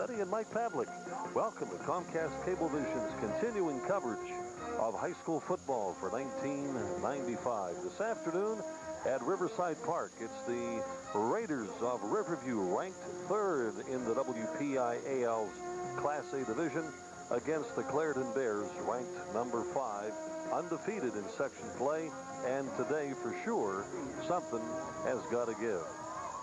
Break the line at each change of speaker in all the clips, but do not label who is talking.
Marcetti and Mike Pavlik. Welcome to Comcast Cablevision's continuing coverage of high school football for 1995. This afternoon at Riverside Park, it's the Raiders of Riverview, ranked third in the WPIAL's Class A division, against the Clairton Bears, ranked number 5, undefeated in section play, and today for sure something has got to give.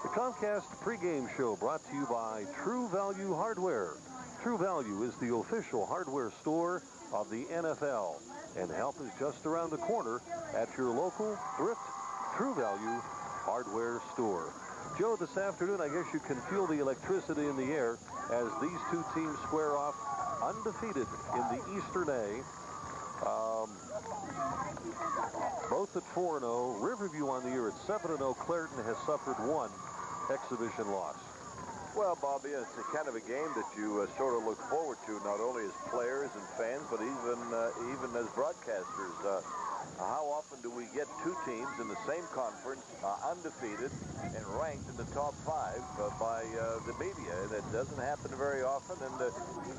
The Comcast pregame show brought to you by True Value Hardware. True Value is the official hardware store of the NFL, and help is just around the corner at your local thrift True Value hardware store. Joe, this afternoon, I guess you can feel the electricity in the air as these two teams square off undefeated in the Eastern A. Both at 4-0. Riverview on the year at 7-0. Clairton has suffered one exhibition loss.
Well, Bobby, it's a kind of a game that you sort of look forward to, not only as players and fans, but even as broadcasters. How often do we get two teams in the same conference, undefeated and ranked in the top 5 by the media? And it doesn't happen very often, and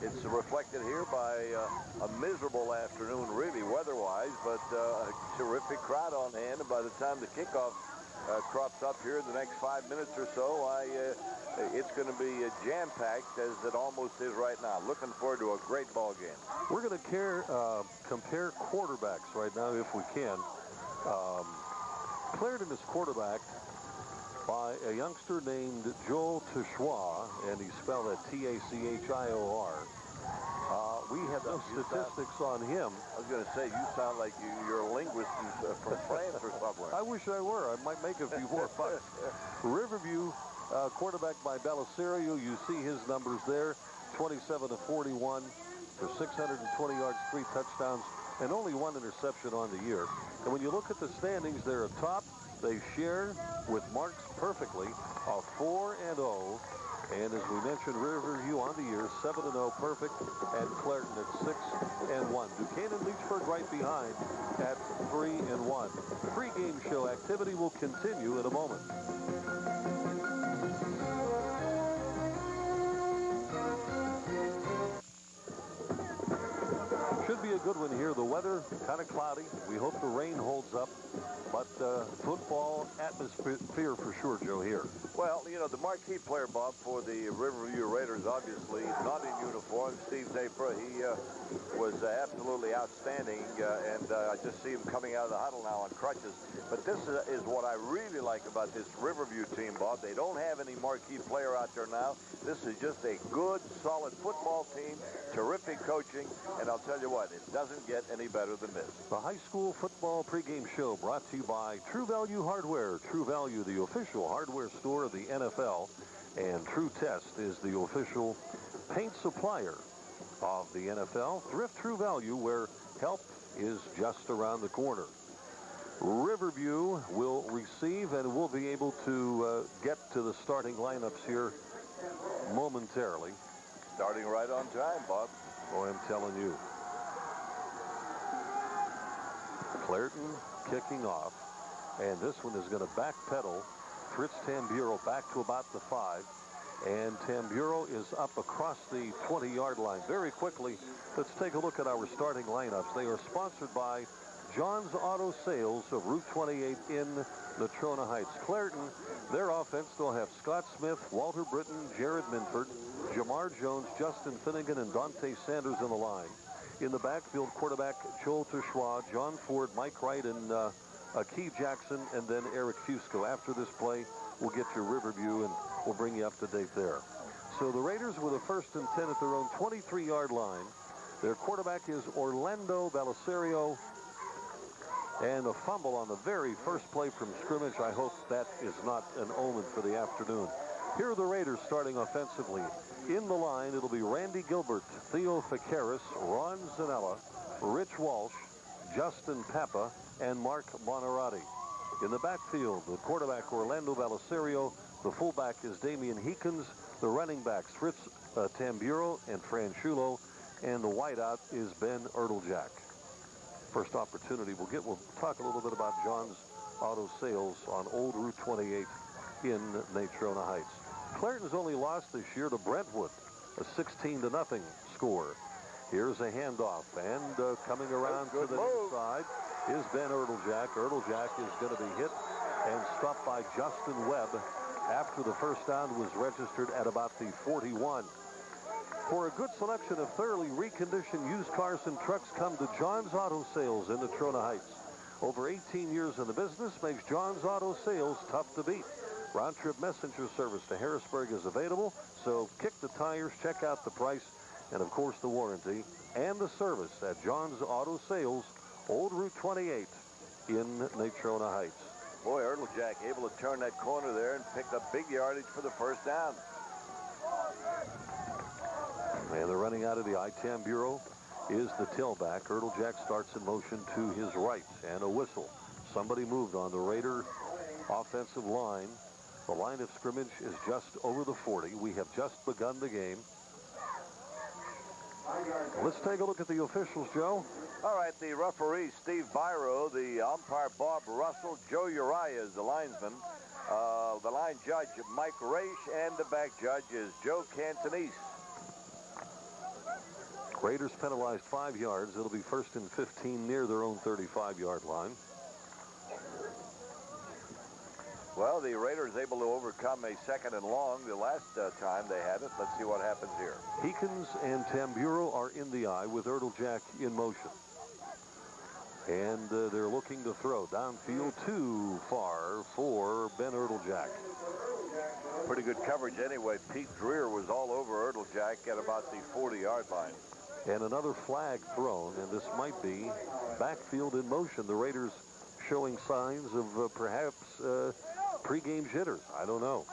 it's reflected here by a miserable afternoon, really, weather-wise, but a terrific crowd on hand. And by the time the kickoff crops up here in the next 5 minutes or so, it's going to be jam-packed as it almost is right now. Looking forward to a great ball game.
We're going to compare quarterbacks right now, if we can. Clairton is quarterbacked by a youngster named Joel Tachua, and he's spelled at T-A-C-H-I-O-R. We have no statistics on him.
I was going to say, you sound like you're a linguist from France or somewhere.
I wish I were. I might make a few more bucks. Riverview, quarterback by Belisario. You see his numbers there, 27 of 41 for 620 yards, 3 touchdowns, and only 1 interception on the year. And when you look at the standings, they're atop. They share with marks perfectly of 4-0. And as we mentioned, Riverview on the year, 7-0 perfect, and Clairton at 6-1. Duquesne and Leechburg right behind at 3-1. Pre-game show activity will continue in a moment. Should be a good one here. The weather kind of cloudy. We hope the rain holds up, but football atmosphere for sure, Joe, here.
Well, you know, the marquee player, Bob, for the Riverview Raiders, obviously not in uniform, Steve Zapra. He was absolutely outstanding, and I just see him coming out of the huddle now on crutches. But this is what I really like about this Riverview team, Bob. They don't have any marquee player out there now. This is just a good, solid football team, terrific coaching, and I'll tell you what, it doesn't get any better than this.
The high school football pregame show brought to you by True Value Hardware. True Value, the official hardware store of the NFL, and True Test is the official paint supplier of the NFL. Thrift True Value, where help is just around the corner. Riverview will receive, and we'll be able to get to the starting lineups here momentarily.
Starting right on time, Bob.
Oh, I'm telling you. Clairton kicking off, and this one is going to backpedal. Fritz Tamburo back to about the 5, and Tamburo is up across the 20-yard line. Very quickly, let's take a look at our starting lineups. They are sponsored by John's Auto Sales of Route 28 in Natrona Heights. Clairton, their offense, they'll have Scott Smith, Walter Britton, Jared Minford, Jamar Jones, Justin Finnegan, and Dante Sanders in the line. In the backfield, quarterback Joel Tachua, John Ford, Mike Wright, and Keith Jackson, and then Eric Fusco. After this play, we'll get your Riverview, and we'll bring you up to date there. So the Raiders with a 1st and 10 at their own 23-yard line. Their quarterback is Orlando Belisario, and a fumble on the very first play from scrimmage. I hope that is not an omen for the afternoon. Here are the Raiders starting offensively. In the line, it'll be Randy Gilbert, Theo Ficaris, Ron Zanella, Rich Walsh, Justin Papa, and Mark Bonarotti. In the backfield, the quarterback Orlando Belisario, the fullback is Damian Heekins, the running backs Fritz Tamburo and Franchulo, and the wideout is Ben Ertlejack. First opportunity we'll talk a little bit about John's Auto Sales on Old Route 28 in Natrona Heights. Clairton's only lost this year to Brentwood. a 16-0 score. Here's a handoff, and coming around to the near side is Ben Erteljack. Erteljack is going to be hit and stopped by Justin Webb after the first down was registered at about the 41. For a good selection of thoroughly reconditioned used cars and trucks, come to John's Auto Sales in Natrona Heights. Over 18 years in the business makes John's Auto Sales tough to beat. Round-trip messenger service to Harrisburg is available, so kick the tires, check out the price, and of course the warranty and the service at John's Auto Sales, Old Route 28 in Natrona Heights.
Boy, Erteljack able to turn that corner there and pick up big yardage for the first down.
And they're running out of the I-10 Bureau is the tailback. Erteljack starts in motion to his right, and a whistle. Somebody moved on the Raider offensive line. The line of scrimmage is just over the 40. We have just begun the game. Let's take a look at the officials, Joe.
All right, the referee, Steve Biro, the umpire, Bob Russell, Joe Uriah is the linesman. The line judge, Mike Raish, and the back judge is Joe Cantonese.
Raiders penalized 5 yards. It'll be 1st and 15 near their own 35-yard line.
Well, the Raiders able to overcome a 2nd and long the last time they had it. Let's see what happens here.
Heekins and Tamburo are in the eye with Erteljack in motion. And they're looking to throw downfield too far for Ben Erteljack.
Pretty good coverage anyway. Pete Dreer was all over Erteljack at about the 40-yard line.
And another flag thrown, and this might be backfield in motion. The Raiders showing signs of perhaps pregame jitters. I don't know.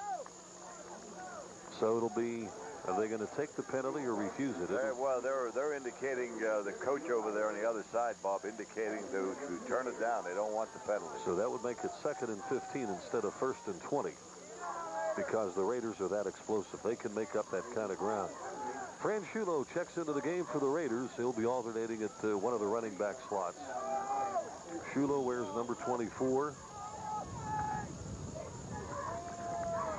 So it'll be, are they going to take the penalty or refuse it?
Well, they're indicating, the coach over there on the other side, Bob, indicating to turn it down. They don't want the penalty.
So that would make it 2nd and 15 instead of 1st and 20, because the Raiders are that explosive. They can make up that kind of ground. Franchulo checks into the game for the Raiders. He'll be alternating at one of the running back slots. Shulo wears number 24.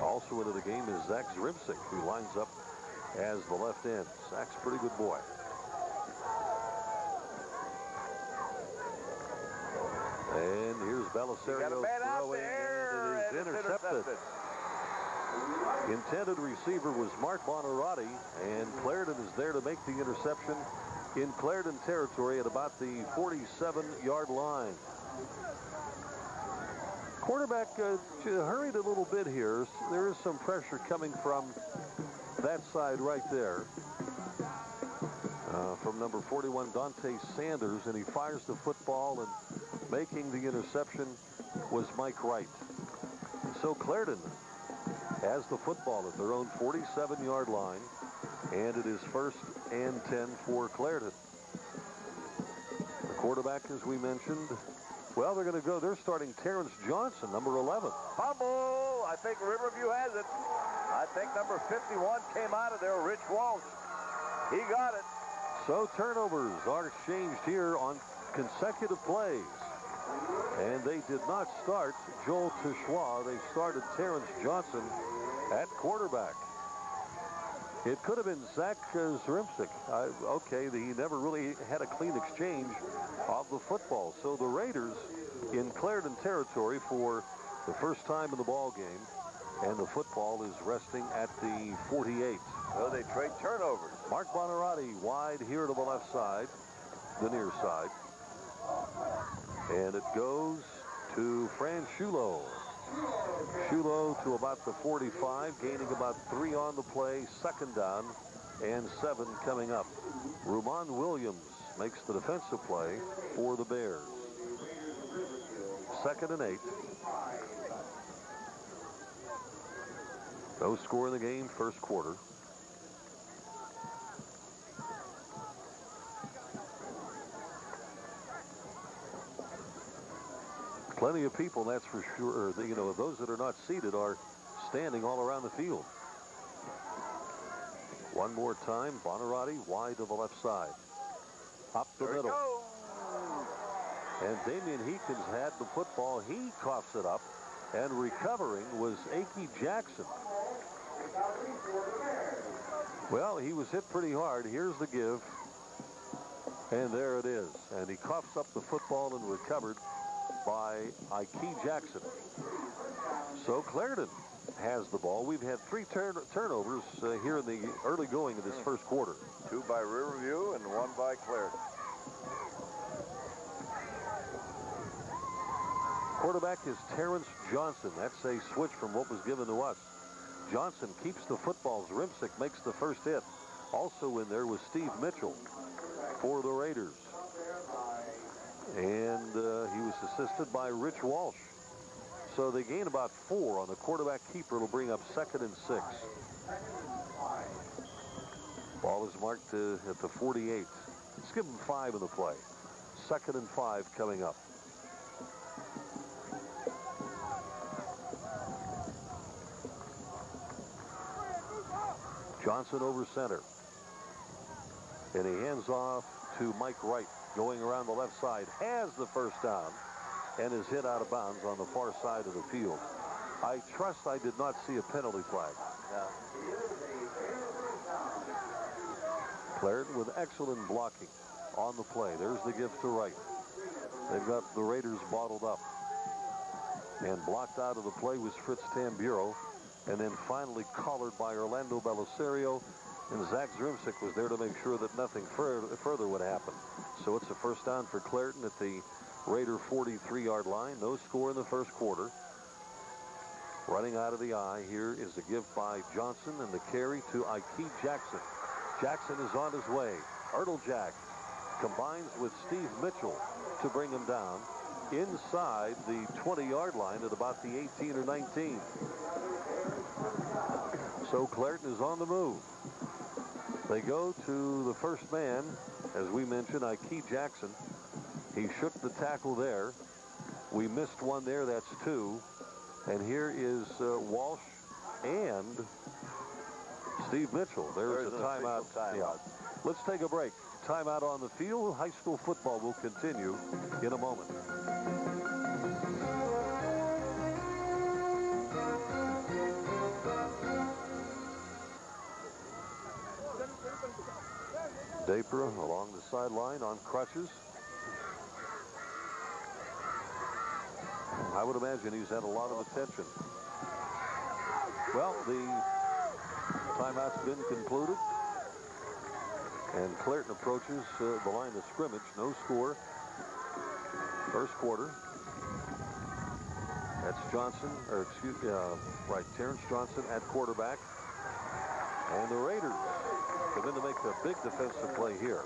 Also into the game is Zach Zrimsik, who lines up as the left end. Zach's a pretty good boy. And here's Belisario throwing, and it is intercepted. Intended receiver was Mark Bonarotti, and Clairton is there to make the interception in Clairton territory at about the 47-yard line. Quarterback hurried a little bit here. There is some pressure coming from that side right there. From number 41, Dante Sanders, and he fires the football, and making the interception was Mike Wright. So Clairton has the football at their own 47-yard line, and it is 1st and 10 for Clairton. The quarterback, as we mentioned, well, they're going to go. They're starting Terrence Johnson, number 11.
Fumble. I think Riverview has it. I think number 51 came out of there, Rich Walsh. He got it.
So turnovers are exchanged here on consecutive plays. And they did not start Joel Tushois. They started Terrence Johnson at quarterback. It could have been Zach Zrimsik. Okay, he never really had a clean exchange of the football. So the Raiders in Clairton territory for the first time in the ball game, and the football is resting at the 48.
So they trade turnovers.
Mark Bonarotti wide here to the left side, the near side. And it goes to Franchulo. Shulo to about the 45, gaining about 3 on the play, 2nd down, and 7 coming up. Ruman Williams makes the defensive play for the Bears. 2nd and 8. No score in the game, first quarter. Plenty of people, that's for sure. You know, those that are not seated are standing all around the field. One more time, Bonarotti wide to the left side. Up the middle. And Damian Heekins had the football. He coughs it up. And recovering was Akey Jackson. Well, he was hit pretty hard. Here's the give. And there it is. And he coughs up the football and recovered by Ike Jackson. So Clairton has the ball. We've had 3 turnovers here in the early going of this first quarter.
2 by Riverview and 1 by Clairton.
Quarterback is Terrence Johnson. That's a switch from what was given to us. Johnson keeps the footballs. Rimsick makes the first hit. Also in there was Steve Mitchell for the Raiders. And he was assisted by Rich Walsh. So they gain about 4 on the quarterback keeper. It'll bring up 2nd and 6. Ball is marked at the 48. Let's give him 5 in the play. 2nd and 5 coming up. Johnson over center. And he hands off to Mike Wright, going around the left side. Has the first down and is hit out of bounds on the far side of the field. I trust I did not see a penalty flag.
No.
Clairton with excellent blocking on the play. There's the gift to Wright. They've got the Raiders bottled up. And blocked out of the play was Fritz Tamburro. And then finally collared by Orlando Belisario. And Zach Zrimsik was there to make sure that nothing further would happen. So it's a first down for Clairton at the Raider 43-yard line. No score in the first quarter. Running out of the eye here is a give by Johnson and the carry to Ike Jackson. Jackson is on his way. Ertlejack combines with Steve Mitchell to bring him down inside the 20-yard line at about the 18 or 19. So Clairton is on the move. They go to the first man, as we mentioned, Ike Jackson. He shook the tackle there. We missed one there. That's 2. And here is Walsh and Steve Mitchell. There's a timeout. Yeah. Let's take a break. Timeout on the field. High school football will continue in a moment. Dapra along the sideline on crutches. I would imagine he's had a lot of attention. Well, the timeout's been concluded. And Clairton approaches the line of scrimmage. No score. First quarter. That's Johnson, or excuse me, right, Terrence Johnson at quarterback. And the Raiders come in to make a big defensive play here.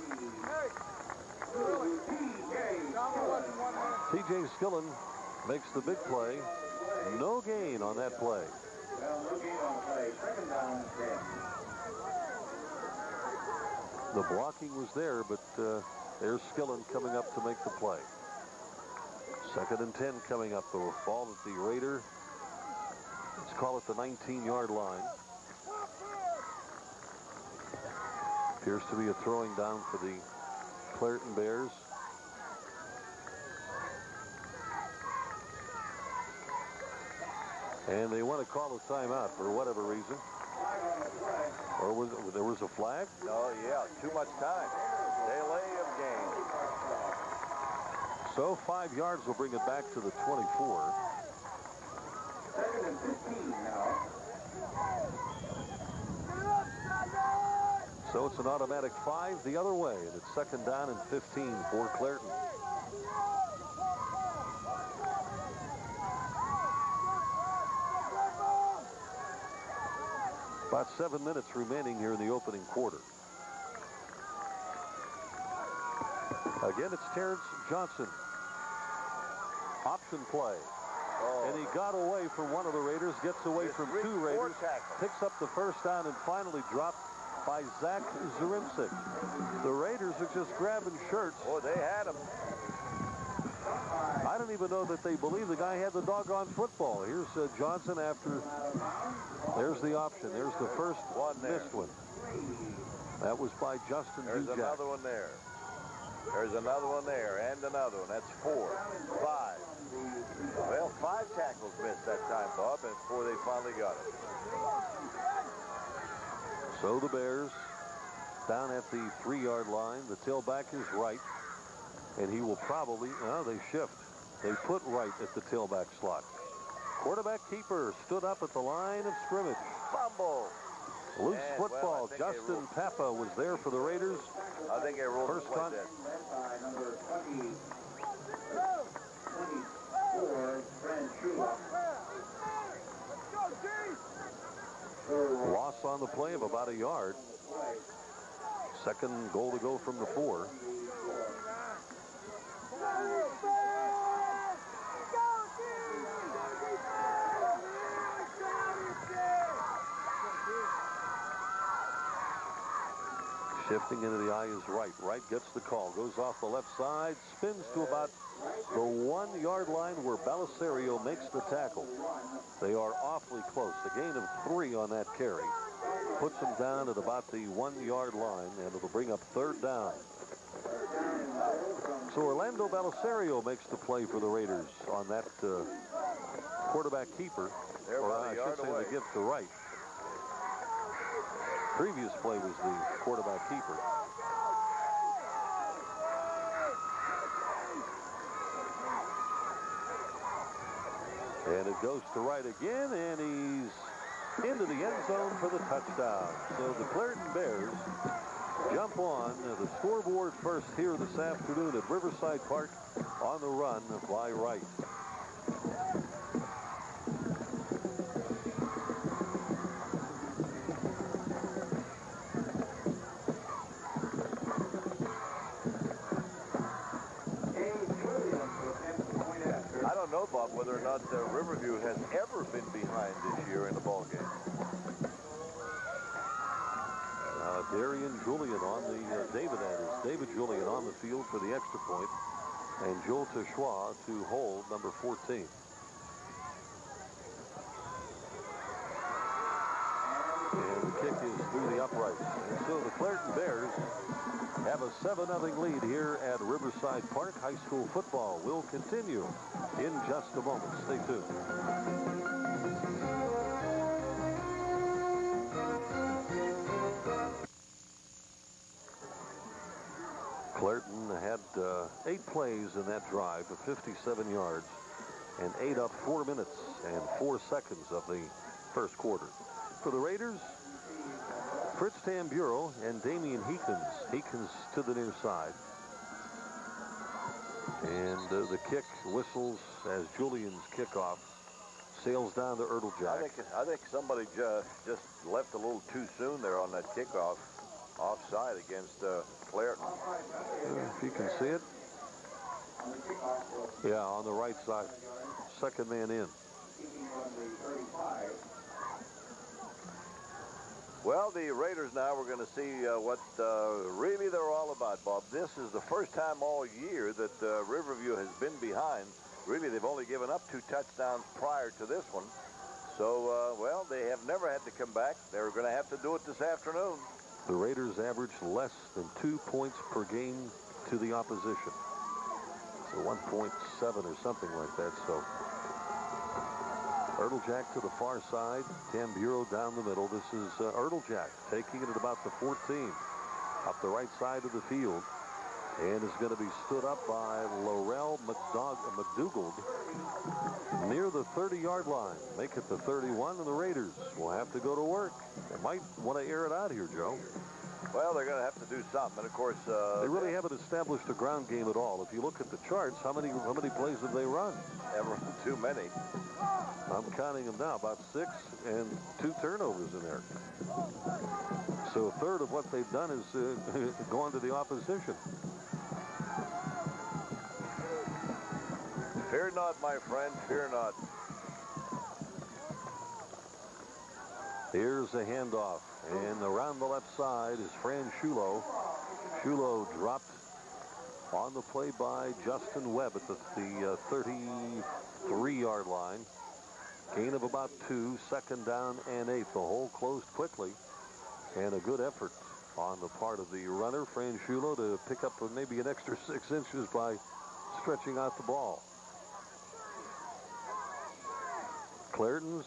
T.J. Skillen makes the big play. No gain on that play. The blocking was there, but there's Skillen coming up to make the play. 2nd and 10 coming up. The ball at the Raider. Let's call it the 19-yard line. Appears to be a throwing down for the Clairton Bears. And they want to call a timeout for whatever reason. Or there was a flag?
Oh, yeah, too much time. Delay of game.
So 5 yards will bring it back to the 24.
2nd and 15 now.
So it's an automatic 5 the other way, and it's 2nd down and 15 for Clairton. About 7 minutes remaining here in the opening quarter. Again, it's Terrence Johnson. Option play. And he got away from one of the Raiders, gets away from 2 Raiders, picks up the first down, and finally dropped by Zach Zrimsik. The Raiders are just grabbing shirts.
Oh, they had him.
I don't even know that they believe the guy had the doggone football. Here's Johnson after. There's the option. There's the first missed one. That was by Justin
There's
Dujak.
another one there. There's another one there and another one. That's 4, 5. Well, 5 tackles missed that time, Bob, before they finally got it.
So the Bears down at the 3-yard line. The tailback is right. And he will probably, they shift. They put Wright at the tailback slot. Quarterback keeper stood up at the line of scrimmage.
Fumble.
Loose football. Justin Papa was there for the Raiders.
I think they ruled
first punt.
Number 24,
Loss on the play of about a yard. Second goal to go from the 4. Shifting into the eye is Wright. Wright gets the call. Goes off the left side. Spins to about the 1-yard line where Belisario makes the tackle. They are awfully close. A gain of 3 on that carry. Puts them down at about the 1-yard line, and it'll bring up 3rd down. So Orlando Belisario makes the play for the Raiders on that quarterback keeper. Or I should say the gift to Wright. Previous play was the quarterback keeper. And it goes to Wright again, and he's into the end zone for the touchdown. So the Clairton Bears jump on the scoreboard first here this afternoon at Riverside Park on the run by Wright.
I don't know, Bob, whether or not Riverview has ever been behind this year in the ball game.
Darian Julian on the David Julian on the field for the extra point, and Joel Teshoua to hold number 14. And the kick is through the uprights. And so the Clairton Bears have a 7-0 lead here at Riverside Park. High school football will continue in just a moment. Stay tuned. Clairton had 8 plays in that drive of 57 yards and ate up 4 minutes and 4 seconds of the first quarter. For the Raiders, Fritz Tamburo and Damian Heekins. Heekins to the near side. And the kick whistles as Julian's kickoff sails down to Ertlejack.
I think somebody just left a little too soon there on that kickoff. Offside against Clairton.
If you can see it. Yeah, on the right side. Second man in.
Well, the Raiders now, we're going to see what really they're all about, Bob. This is the first time all year that Riverview has been behind. Really, they've only given up 2 touchdowns prior to this one. So, well, they have never had to come back. They're going to have to do it this afternoon.
The Raiders average less than 2 points per game to the opposition. So 1.7 or something like that. So Ertlejack to the far side. Tamburo down the middle. This is Ertlejack taking it at about the 14. Up the right side of the field. And is going to be stood up by Laurel McDougald near the 30-yard line. Make it the 31, and the Raiders will have to go to work. They might want to air it out here, Joe.
Well, they're going to have to do something. And, of course,
they really haven't established a ground game at all. If you look at the charts, how many plays have they run?
Never too many.
I'm counting them now, about 6 and 2 turnovers in there. So a third of what they've done is gone to the opposition.
Fear not, my friend, fear not.
Here's a handoff, and around the left side is Fran Shulo. Shulo dropped on the play by Justin Webb at the 33-yard line. Gain of about 2, 2nd down and 8. The hole closed quickly, and a good effort on the part of the runner, Fran Shulo, to pick up maybe an extra 6 inches by stretching out the ball. Clairton's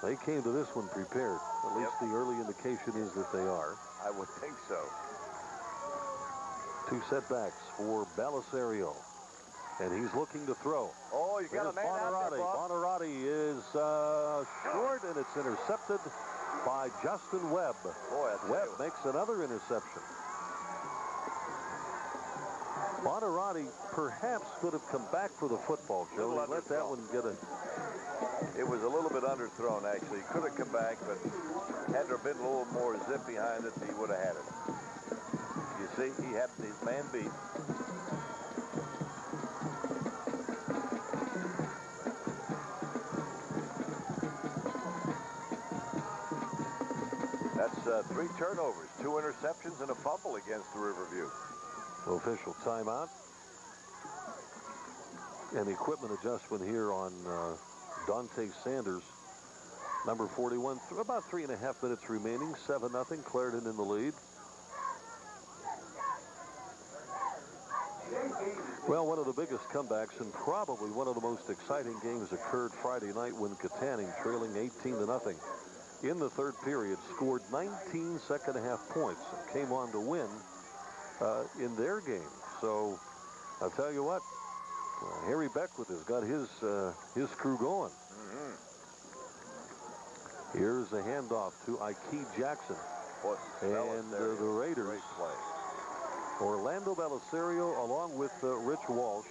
They came to this one prepared. At least the early indication is that they are.
I would think so.
2 setbacks for Belisario. And he's looking to throw.
Oh, you got a man out there, Bob.
Bonarati is short, and it's intercepted by Justin Webb.
Boy,
Webb makes another interception. Bonarati perhaps could have come back for the football, Joe. He let that one get a...
It was a little bit underthrown, actually. He could have come back, but had there been a little more zip behind it, he would have had it. You see, he had his man beat. That's 3 turnovers, 2 interceptions, and a fumble against the Riverview.
Official timeout. And equipment adjustment here on Dante Sanders. Number 41, about 3.5 minutes remaining. 7-0, Clairton in the lead. Well, one of the biggest comebacks and probably one of the most exciting games occurred Friday night when Katanning, trailing 18-0 in the third period, scored 19 second-half points and came on to win in their game. So I'll tell you what, Harry Beckwith has got his crew going. Here's a handoff to Ike Jackson. And the Raiders, Orlando Belisario along with Rich Walsh.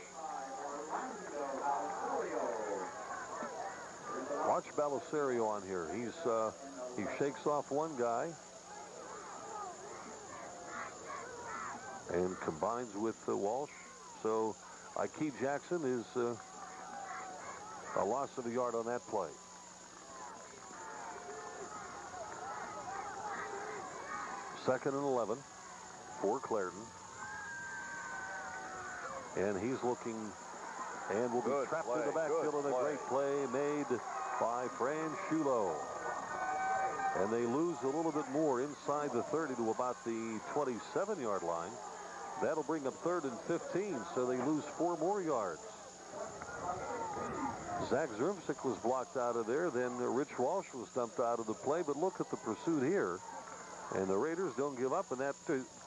Watch Belisario on here. He shakes off one guy and combines with Walsh. So Ike Jackson is a loss of a yard on that play. Second and 11 for Clairton. And he's looking and will be trapped in the backfield, and a great play made by Franchulo. And they lose a little bit more inside the 30 to about the 27-yard line. That'll bring up 3rd and 15, so they lose 4 more yards. Zach Zermsick was blocked out of there. Then Rich Walsh was dumped out of the play. But look at the pursuit here. And the Raiders don't give up, and that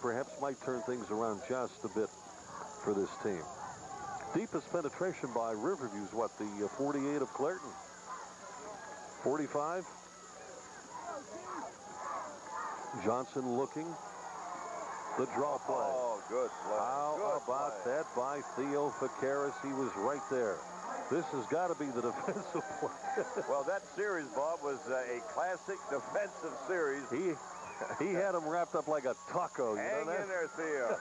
perhaps might turn things around just a bit for this team. Deepest penetration by Riverview is what, the 48 of Clairton? 45. Johnson looking. The draw play.
Oh, good play.
How about that by Theo Ficaris? He was right there. This has got to be the defensive play.
Well, that series, Bob, was a classic defensive series.
He had him wrapped up like a taco.
Hang in there, Theo.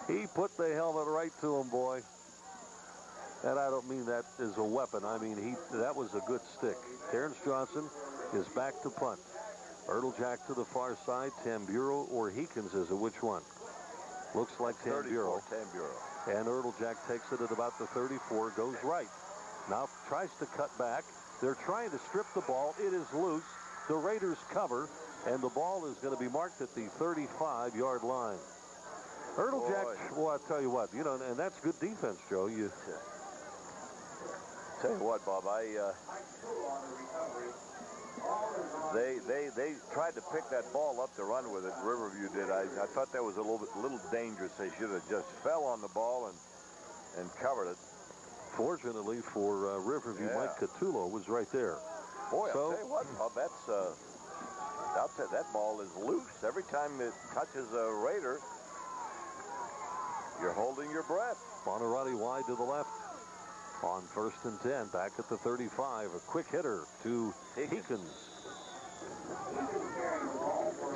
He put the helmet right to him, boy. And I don't mean that as a weapon. I mean, that was a good stick. Terrence Johnson is back to punt. Ertlejack to the far side. Tamburo or Heekins is it? Which one? Looks like Tamburo. And Ertlejack takes it at about the 34, goes right. Now tries to cut back. They're trying to strip the ball. It is loose. The Raiders cover, and the ball is going to be marked at the 35-yard line. Ertlejack, well, I'll tell you what, you know, and that's good defense, Joe.
Tell you what, Bob, they tried to pick that ball up to run with it. Riverview did. I thought that was a little dangerous. They should have just fell on the ball and covered it.
Fortunately for Riverview, Mike Catullo was right there.
Boy, I'll tell you what, Bob, that ball is loose. Every time it touches a Raider, you're holding your breath.
Bonarati wide to the left on 1st and 10. Back at the 35. A quick hitter to Heekins.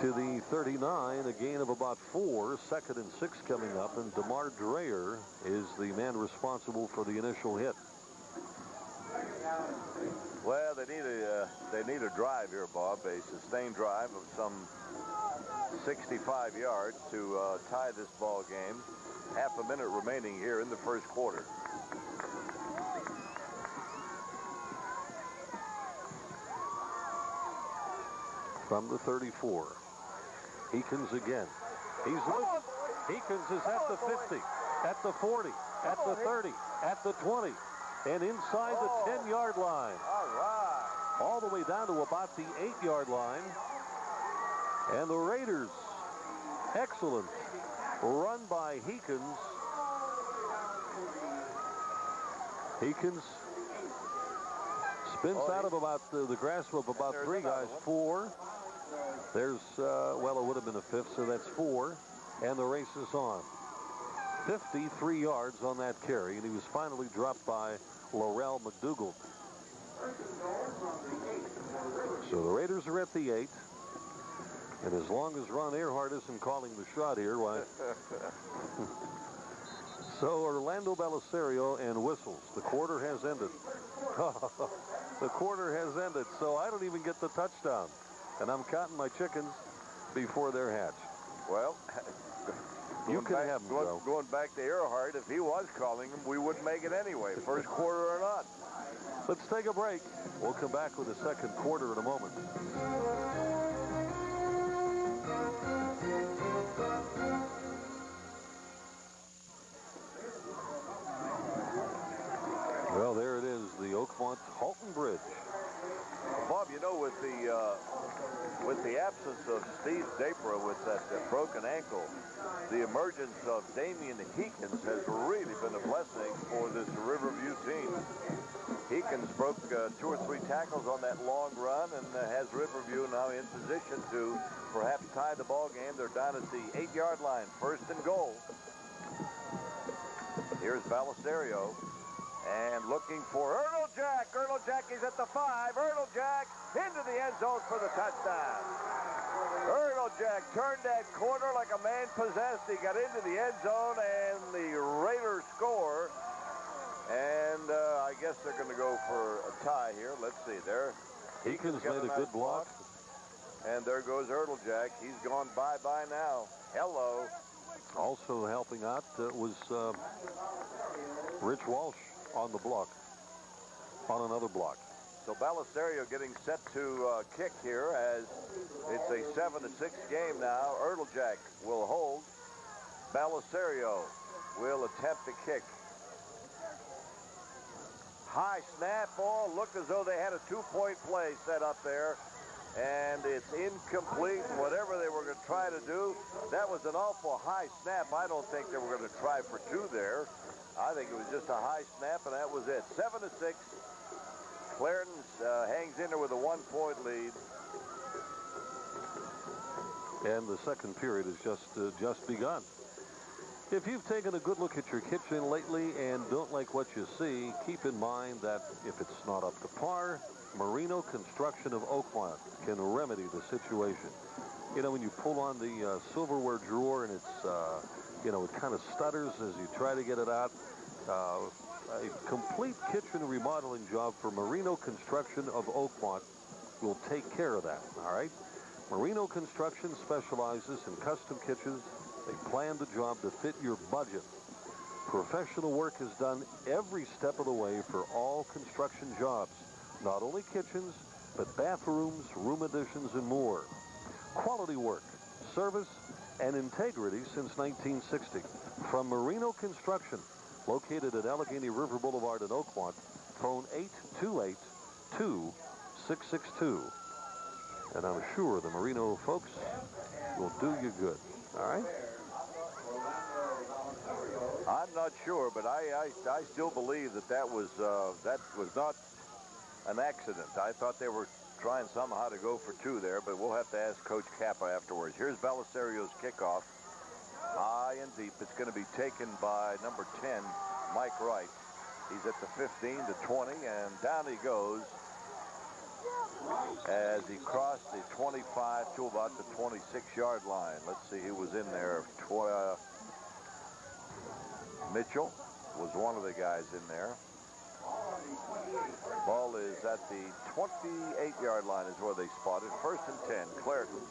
To the 39. A gain of about 4. 2nd and 6 coming up. And DeMar Dreyer is the man responsible for the initial hit.
Well, they need a drive here, Bob. A sustained drive of some 65 yards to tie this ball game. Half a minute remaining here in the first quarter.
From the 34. Heekins again. He's loose. Heekins is at the 50, at the 40, at the 30, at the 20. and inside the 10-yard line.
All right.
All the way down to about the 8-yard line. And the Raiders, excellent run by Heekins. Heekins spins out of about the grasp of about 3 guys. 4. There's, well, it would have been a 5th, so that's 4. And the race is on. 53 yards on that carry, and he was finally dropped by Laurel McDougald. So the Raiders are at the 8. And as long as Ron Earhart isn't calling the shot here, why? So Orlando Belisario and whistles. The quarter has ended. The quarter has ended, so I don't even get the touchdown. And I'm counting my chickens before they're hatched.
Well,
you can have them, Joe.
Going back to Earhart, if he was calling them, we wouldn't make it anyway, first quarter or not.
Let's take a break. We'll come back with the second quarter in a moment. Well, there it is, the Oakmont-Halton Bridge.
Bob, you know, with the absence of Steve Dapra with that broken ankle, the emergence of Damian Heekins has really been a blessing for this Riverview team. Heekins broke 2 or 3 tackles on that long run and has Riverview now in position to perhaps tie the ball game. They're down at the 8-yard line, 1st and goal. Here's Belisario. And looking for Ertl-Jack. Ertl-Jack is at the 5. Ertl-Jack into the end zone for the touchdown. Ertl-Jack turned that corner like a man possessed. He got into the end zone, and the Raiders score. And I guess they're going to go for a tie here. Let's see there.
Heekins made a good block.
And there goes Ertl-Jack. He's gone bye-bye now. Hello.
Also helping out was Rich Walsh on the block, on another block.
So Belisario getting set to kick here as it's a 7-6 game now. Ertl-Jack will hold. Belisario will attempt to kick. High snap ball. Looked as though they had a 2-point play set up there. And it's incomplete. Whatever they were going to try to do, that was an awful high snap. I don't think they were going to try for 2 there. I think it was just a high snap, and that was it. 7-6. Clairton hangs in there with a 1-point lead.
And the second period has just begun. If you've taken a good look at your kitchen lately and don't like what you see, keep in mind that if it's not up to par, Marino Construction of Oakmont can remedy the situation. You know, when you pull on the silverware drawer and it's, you know, it kind of stutters as you try to get it out. A complete kitchen remodeling job for Marino Construction of Oakmont will take care of that, all right? Marino Construction specializes in custom kitchens. They plan the job to fit your budget. Professional work is done every step of the way for all construction jobs. Not only kitchens, but bathrooms, room additions, and more. Quality work, service, and integrity since 1960. From Marino Construction, located at Allegheny River Boulevard in Oakmont, phone 828-2662. And I'm sure the Marino folks will do you good. All right?
I'm not sure, but I still believe that was not an accident. I thought they were trying somehow to go for 2 there, but we'll have to ask Coach Kappa afterwards. Here's Belisario's kickoff. High and deep. It's going to be taken by number 10, Mike Wright. He's at the 15, the 20, and down he goes as he crossed the 25 to about the 26-yard line. Let's see who was in there. Mitchell was one of the guys in there. Ball is at the 28-yard line is where they spotted. 1st and 10, Clairton.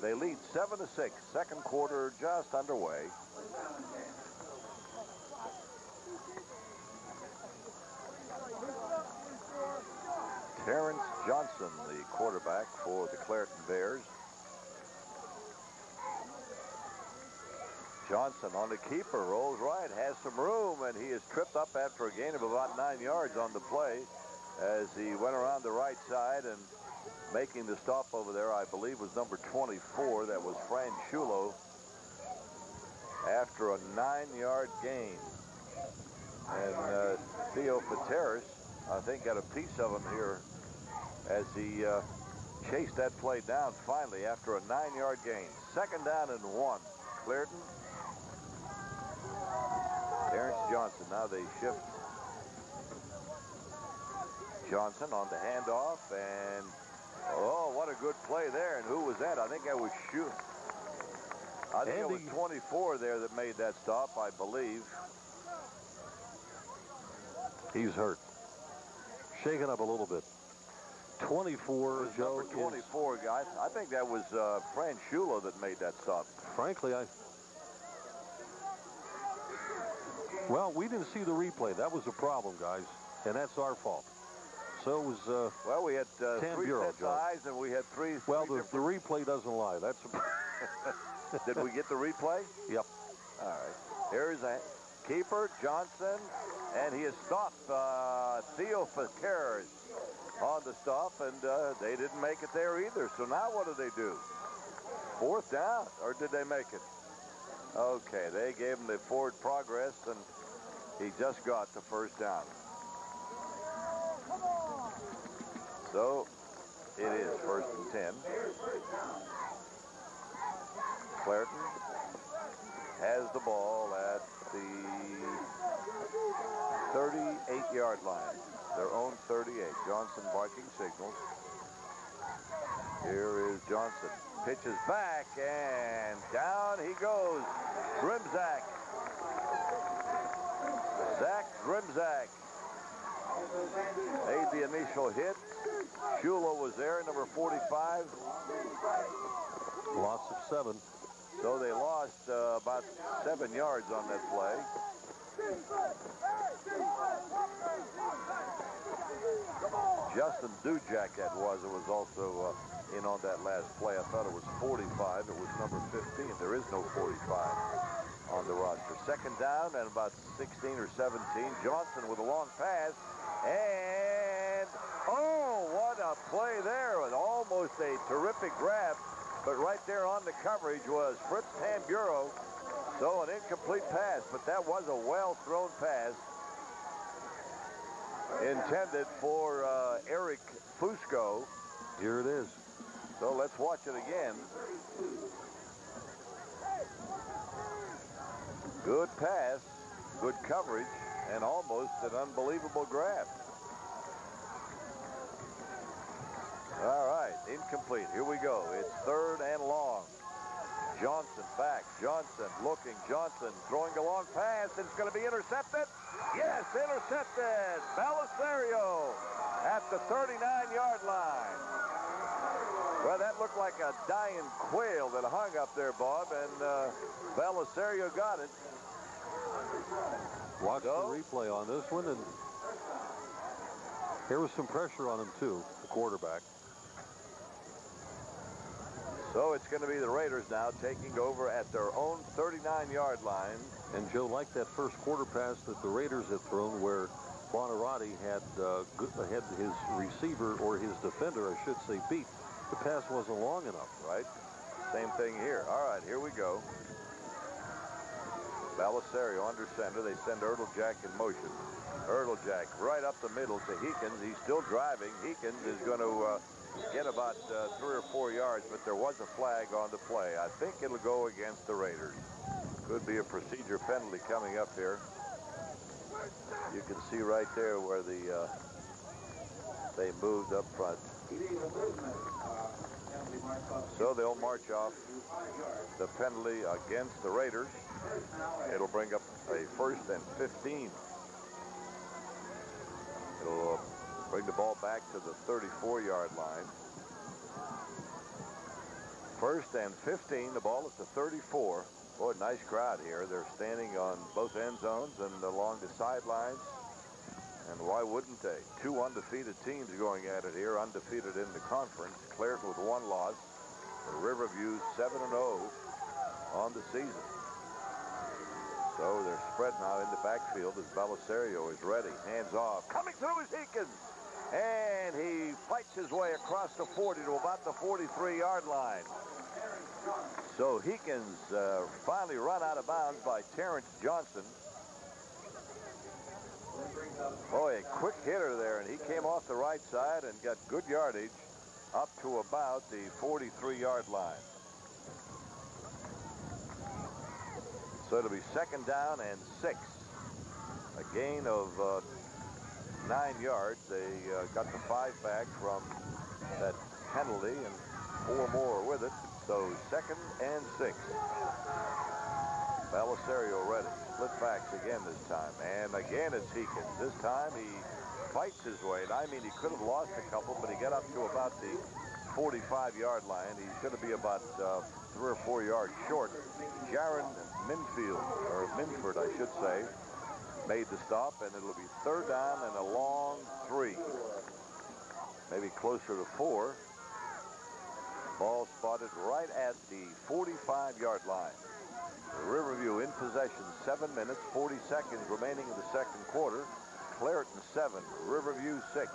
They lead 7-6. Second quarter just underway. Terrence Johnson, the quarterback for the Clairton Bears. Johnson on the keeper, rolls right, has some room, and he is tripped up after a gain of about 9 yards on the play as he went around the right side, and making the stop over there, I believe, was number 24. That was Franchulo after a 9-yard gain. And Theo Pateras, I think, got a piece of him here as he chased that play down finally after a 9-yard gain. 2nd down and 1. Clairton. Terrence Johnson. Now they shift. Johnson on the handoff, and oh, what a good play there. And who was that? I think that was I think it was 24 there that made that stop, I believe.
He's hurt. Shaken up a little bit. 24, Joe.
Number 24, guys. I think that was Franchulo that made that stop.
Frankly, well, we didn't see the replay. That was the problem, guys, and that's our fault. So it was.
Well, we had 3 sets of eyes, and we had three.
Well, the replay doesn't lie. That's.
Did we get the replay?
Yep.
All right. Here's a keeper, Johnson, and he has stopped Theo Pateras on the stop, and they didn't make it there either. So now what do? 4th down, or did they make it? Okay, they gave him the forward progress, and he just got the 1st down. So it is 1st and 10. Clairton has the ball at the 38-yard line. Their own 38. Johnson barking signals. Here is Johnson. Pitches back, and down he goes. Grimzak. Zach Grimzak made the initial hit. Schuler was there, number 45.
Loss of 7.
So they lost about 7 yards on that play. Justin Dujak that was. It was also in on that last play. I thought it was 45. It was number 15. There is no 45 on the roster. 2nd down and about 16 or 17. Johnson with a long pass. And, oh, what a play there. With almost a terrific grab. But right there on the coverage was Fritz Tamburo. So an incomplete pass, but that was a well-thrown pass intended for Eric Fusco.
Here it is.
So let's watch it again. Good pass, good coverage, and almost an unbelievable grab. All right, incomplete. Here we go. It's 3rd and long. Johnson back. Johnson looking. Johnson throwing a long pass. It's going to be intercepted. Yes, intercepted. Belisario at the 39-yard line. Well, that looked like a dying quail that hung up there, Bob, and Belisario got it.
Watch the replay on this one, and there was some pressure on him, too, the quarterback.
So it's going to be the Raiders now taking over at their own 39-yard line.
And Joe, like that first quarter pass that the Raiders had thrown where Buonarroti had his receiver, or his defender, I should say, beat. The pass wasn't long enough.
Right. Same thing here. All right, here we go. Belisario under center. They send Erteljack in motion. Erteljack right up the middle to Heekins. He's still driving. Heekins is going to get about 3 or 4 yards, but there was a flag on the play. I think it'll go against the Raiders. Could be a procedure penalty coming up here. You can see right there where they moved up front. So they'll march off the penalty against the Raiders. It'll bring up a 1st and 15. It'll bring the ball back to the 34-yard line. 1st and 15, the ball at the 34. Boy, nice crowd here. They're standing on both end zones and along the sidelines. And why wouldn't they? 2 undefeated teams going at it here, undefeated in the conference. Clairton with 1 loss. And Riverview 7-0 on the season. So they're spread now in the backfield as Belisario is ready. Hands off. Coming through is Eakins. And he fights his way across the 40 to about the 43-yard line. So Heekins finally run out of bounds by Terrence Johnson. Boy, a quick hitter there, and he came off the right side and got good yardage up to about the 43-yard line. So it'll be 2nd down and 6. A gain of 9 yards. They got the 5 back from that penalty and 4 more with it. So 2nd and 6. Belisario ready. Split backs again this time. And again it's Heekins. This time he fights his way. And I mean, he could have lost a couple, but he got up to about the 45-yard line. He should be about 3 or 4 yards short. Jaron Minford, I should say, made the stop, and it'll be 3rd down and a long 3. Maybe closer to 4. Ball spotted right at the 45-yard line. Riverview in possession, 7 minutes, 40 seconds remaining in the 2nd quarter. Clairton 7, Riverview 6.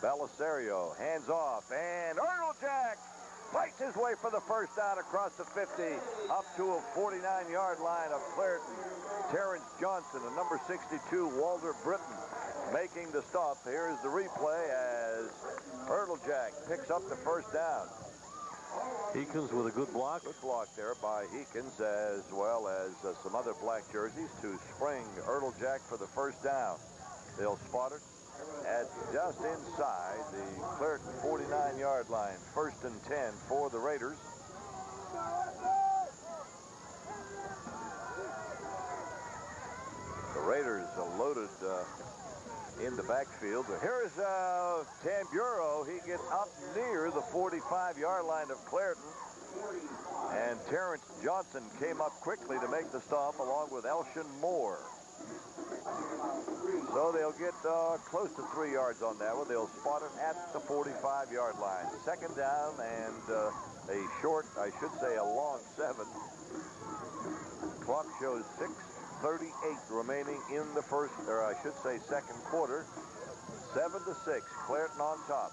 Belisario hands off, and Ertlejack fights his way for the 1st down across the 50 up to a 49-yard line of Clairton. Terrence Johnson and number 62, Walter Britton, making the stop. Here's the replay as Ertlejack picks up the 1st down.
Heekins with a good block.
Good block there by Heekins, as well as some other black jerseys to spring Ertlejack for the 1st down. They'll spot it at just inside the Clairton 49-yard line. 1st and 10 for the Raiders. The Raiders are loaded in the backfield. Here's Tamburo. He gets up near the 45-yard line of Clairton. And Terrence Johnson came up quickly to make the stop along with Elshin Moore. So they'll get close to 3 yards on that one. They'll spot it at the 45-yard line. 2nd down and a short, I should say a long 7. Clock shows 6:38 remaining in the 1st, or I should say 2nd quarter. 7-6, Clairton on top.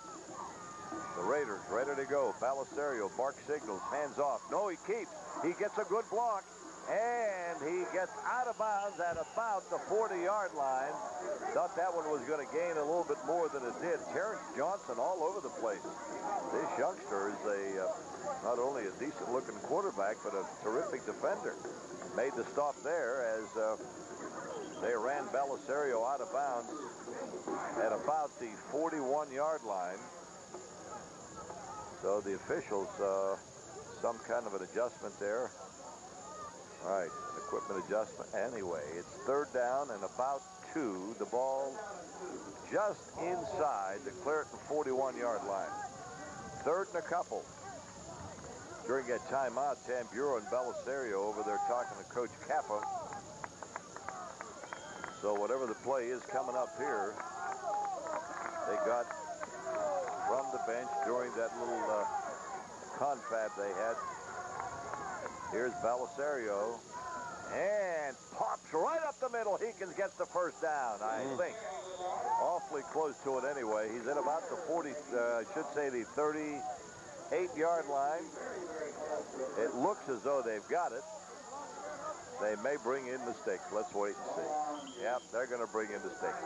The Raiders ready to go. Belisario, bark signals, hands off. No, he keeps. He gets a good block, and he gets out of bounds at about the 40-yard line. Thought that one was going to gain a little bit more than it did. Terrence Johnson all over the place. This youngster is not only a decent-looking quarterback, but a terrific defender. Made the stop there as they ran Belisario out of bounds at about the 41-yard line. So the officials, some kind of an adjustment there. All right, an equipment adjustment. Anyway, it's 3rd down and about 2. The ball just inside the Clairton 41-yard line. 3rd and a couple. During that timeout, Tamburo and Belisario over there talking to Coach Kappa. So whatever the play is coming up here, they got from the bench during that little confab they had. Here's Belisario, and pops right up the middle. Heekins gets the 1st down, I think. Awfully close to it anyway. He's at about the 40, I should say the 38-yard line. It looks as though they've got it. They may bring in the sticks. Let's wait and see. Yep, they're going to bring in the sticks.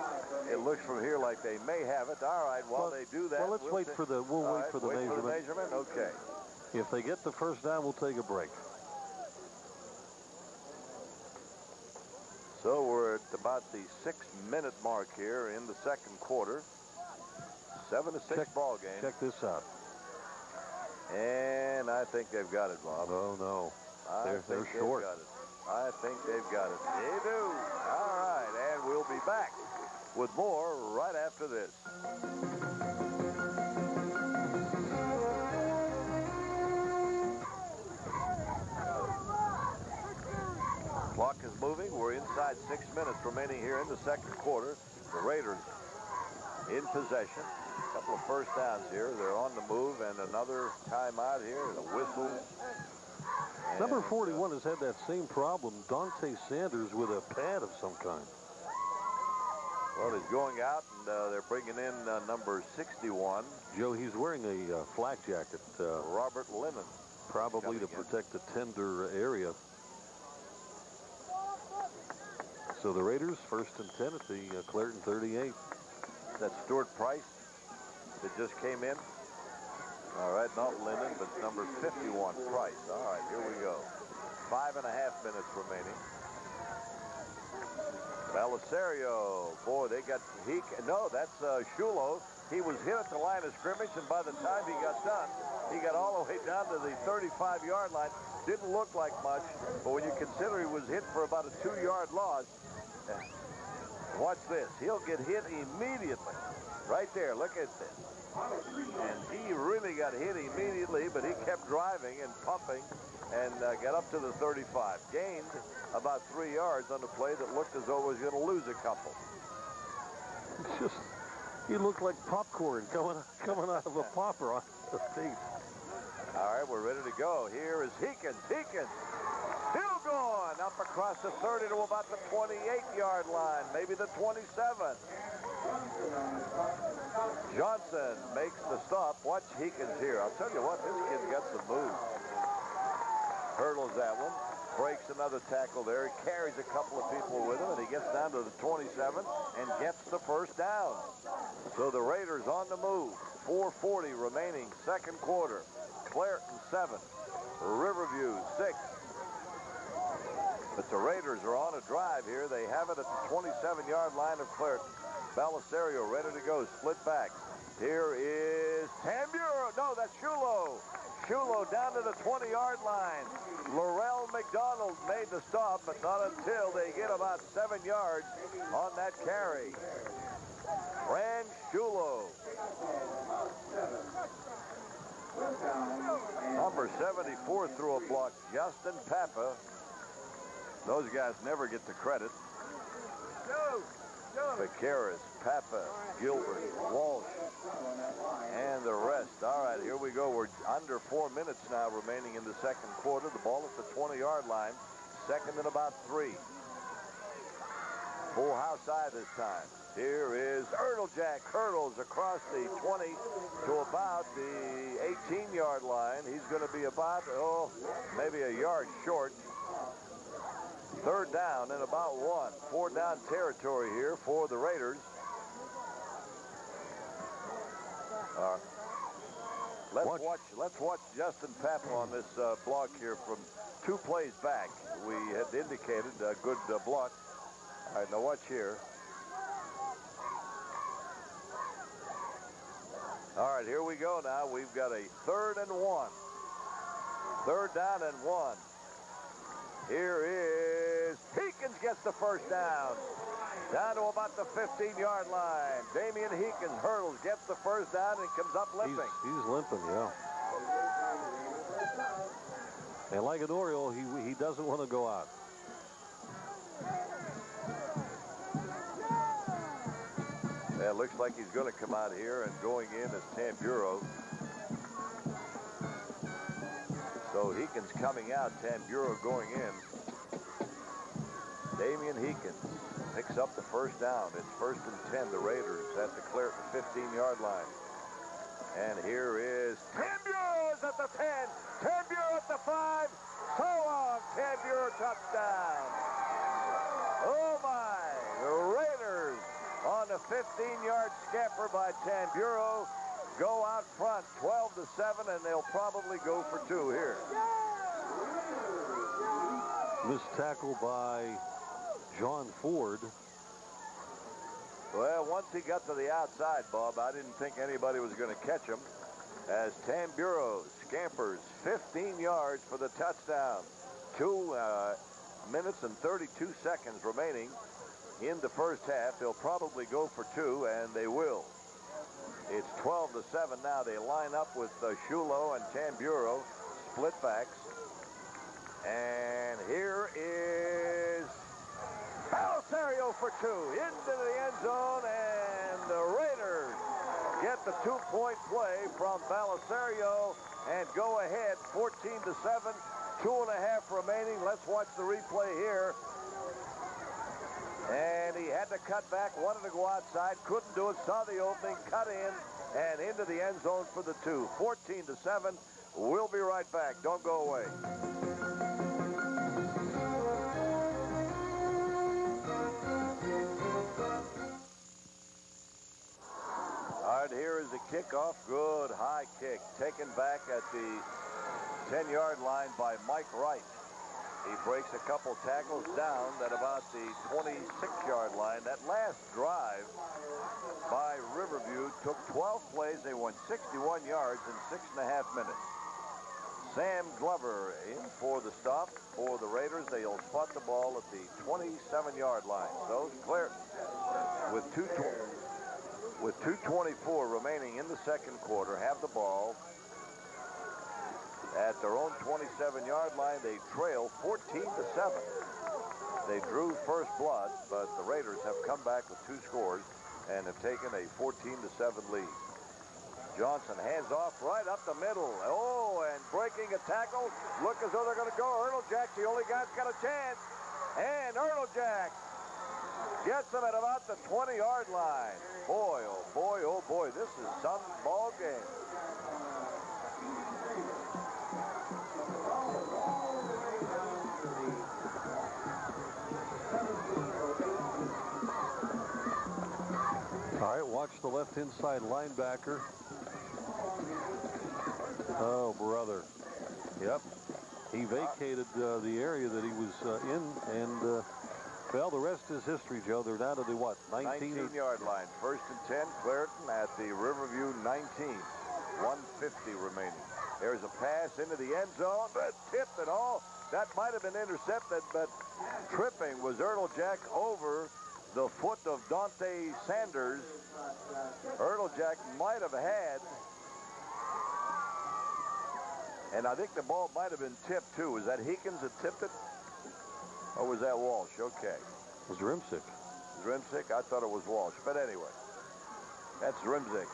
It looks from here like they may have it. All right, while they do that,
well, let's wait for the wait for the measurement.
Okay.
If they get the 1st down, we'll take a break.
So we're at about the 6-minute mark here in the 2nd quarter. 7-6 ball game.
Check this out.
And I think they've got it, Bob.
Oh, no. They're short.
Got it. I think they've got it. They do. All right, and we'll be back with more right after this. Clock is moving. We're inside 6 minutes remaining here in the 2nd quarter. The Raiders in possession. A couple of 1st downs here. They're on the move, and another timeout here. The whistle
Number 41 has had that same problem. Dante Sanders with a pad of some kind.
Well, he's going out, and they're bringing in number 61.
Joe, he's wearing a flak jacket.
Robert Lennon.
Probably to protect the tender area. So the Raiders first and 10 at the Clairton 38.
That's Stuart Price that just came in. All right, not Lennon, but number 51, Price. All right, here we go. 5.5 minutes remaining. Belisario, boy, they got no, that's Shulo. He was hit at the line of scrimmage, and by the time he got done, he got all the way down to the 35-yard line. Didn't look like much, but when you consider he was hit for about a 2-yard loss, watch this. He'll get hit immediately. Right there, look at this. And he really got hit immediately, but he kept driving and pumping and got up to the 35. Gained about 3 yards on a play that looked as though it was going to lose a couple.
It's just, he looked like popcorn coming out of a popper on the feet.
All right, we're ready to go. Here is Heekins. Heekins still going up across the 30 to about the 28-yard line, maybe the 27. Johnson makes the stop. Watch Heekins here. I'll tell you what, this kid's got some moves. Hurdles that one. Breaks another tackle there. He carries a couple of people with him, and he gets down to the 27 and gets the first down. So the Raiders on the move. 4:40 remaining, second quarter. Clairton 7, Riverview 6. But the Raiders are on a drive here. They have it at the 27-yard line of Clairton. Belisario ready to go, split back. Here is Tamburo. No, that's Shulo. Shulo down to the 20-yard line. Laurel McDonald made the stop, but not until they get about 7 yards on that carry. Fran Shulo. Number 74 threw a block. Justin Papa. Those guys never get the credit. Vaqueris, Papa, Gilbert, Walsh, and the rest. All right, here we go. We're under 4 minutes now remaining in the second quarter. The ball at the 20-yard line. Second and about 3. Full house side this time. Here is Jack hurdles across the 20 to about the 18-yard line. He's going to be about, maybe a yard short. Third down and about 1. 4-down territory here for the Raiders. Let's watch Justin Papa on this block here from 2 plays back. We had indicated a good block. All right, now watch here. All right, here we go now. We've got a 3rd and 1. 3rd down and 1. Here is Heekins gets the first down. Down to about the 15-yard line. Damian Heekins hurdles, gets the first down, and comes up limping.
He's limping, yeah. And like an Oriole, he doesn't want to go out.
Yeah, it looks like he's going to come out here, and going in is Tamburo. So Heekins coming out, Tamburo going in. Damian Heekins picks up the first down. It's 1st and 10, the Raiders at the Clairton 15-yard line. And here is Tamburo is at the 10. Tamburo at the 5. So long, Tamburo touchdown. Oh my, the Raiders on the 15-yard scamper by Tamburo. Go out front, 12-7, and they'll probably go for 2 here.
Missed tackle by John Ford.
Well, once he got to the outside, Bob, I didn't think anybody was going to catch him. As Tamburo scampers 15 yards for the touchdown. 2 minutes and 32 seconds remaining in the first half. They'll probably go for 2, and they will. It's 12-7 now. They line up with Shulo and Tamburo, split backs. And here is Belisario for 2 into the end zone, and the Raiders get the 2-point play from Belisario and go ahead 14-7 2.5 remaining. Let's watch the replay here. And he had to cut back, wanted to go outside, couldn't do it, saw the opening, cut in, and into the end zone for the 2. 14-7. We'll be right back. Don't go away. All right, here is the kickoff. Good high kick. Taken back at the 10-yard line by Mike Wright. He breaks a couple tackles down at about the 26-yard line. That last drive by Riverview took 12 plays. They went 61 yards in 6.5 minutes. Sam Glover in for the stop for the Raiders. They'll spot the ball at the 27-yard line. So Clairton with 2:24 remaining in the second quarter have the ball at their own 27-yard line. They trail 14-7. They drew first blood, but the Raiders have come back with 2 scores and have taken a 14-7 lead. Johnson hands off right up the middle. Oh, and breaking a tackle. Look as though they're going to go. Erteljack's the only guy that's got a chance. And Erteljack gets him at about the 20-yard line. Boy, oh boy, oh boy, this is some ball game.
All right, watch the left inside linebacker. Oh, brother. Yep. He vacated the area that he was in, and well, the rest is history, Joe. They're down to the, what,
19-yard line. 1st and 10, Clairton at the Riverview 19. 150 remaining. There's a pass into the end zone, but tipped and all. That might have been intercepted, but tripping was Erteljack over the foot of Dante Sanders. Erteljack might have had, and I think the ball might have been tipped too. Was that Heekins that tipped it? Or was that Walsh? Okay.
It was Rimsick.
Rimsick? I thought it was Walsh. But anyway, that's Rimsick.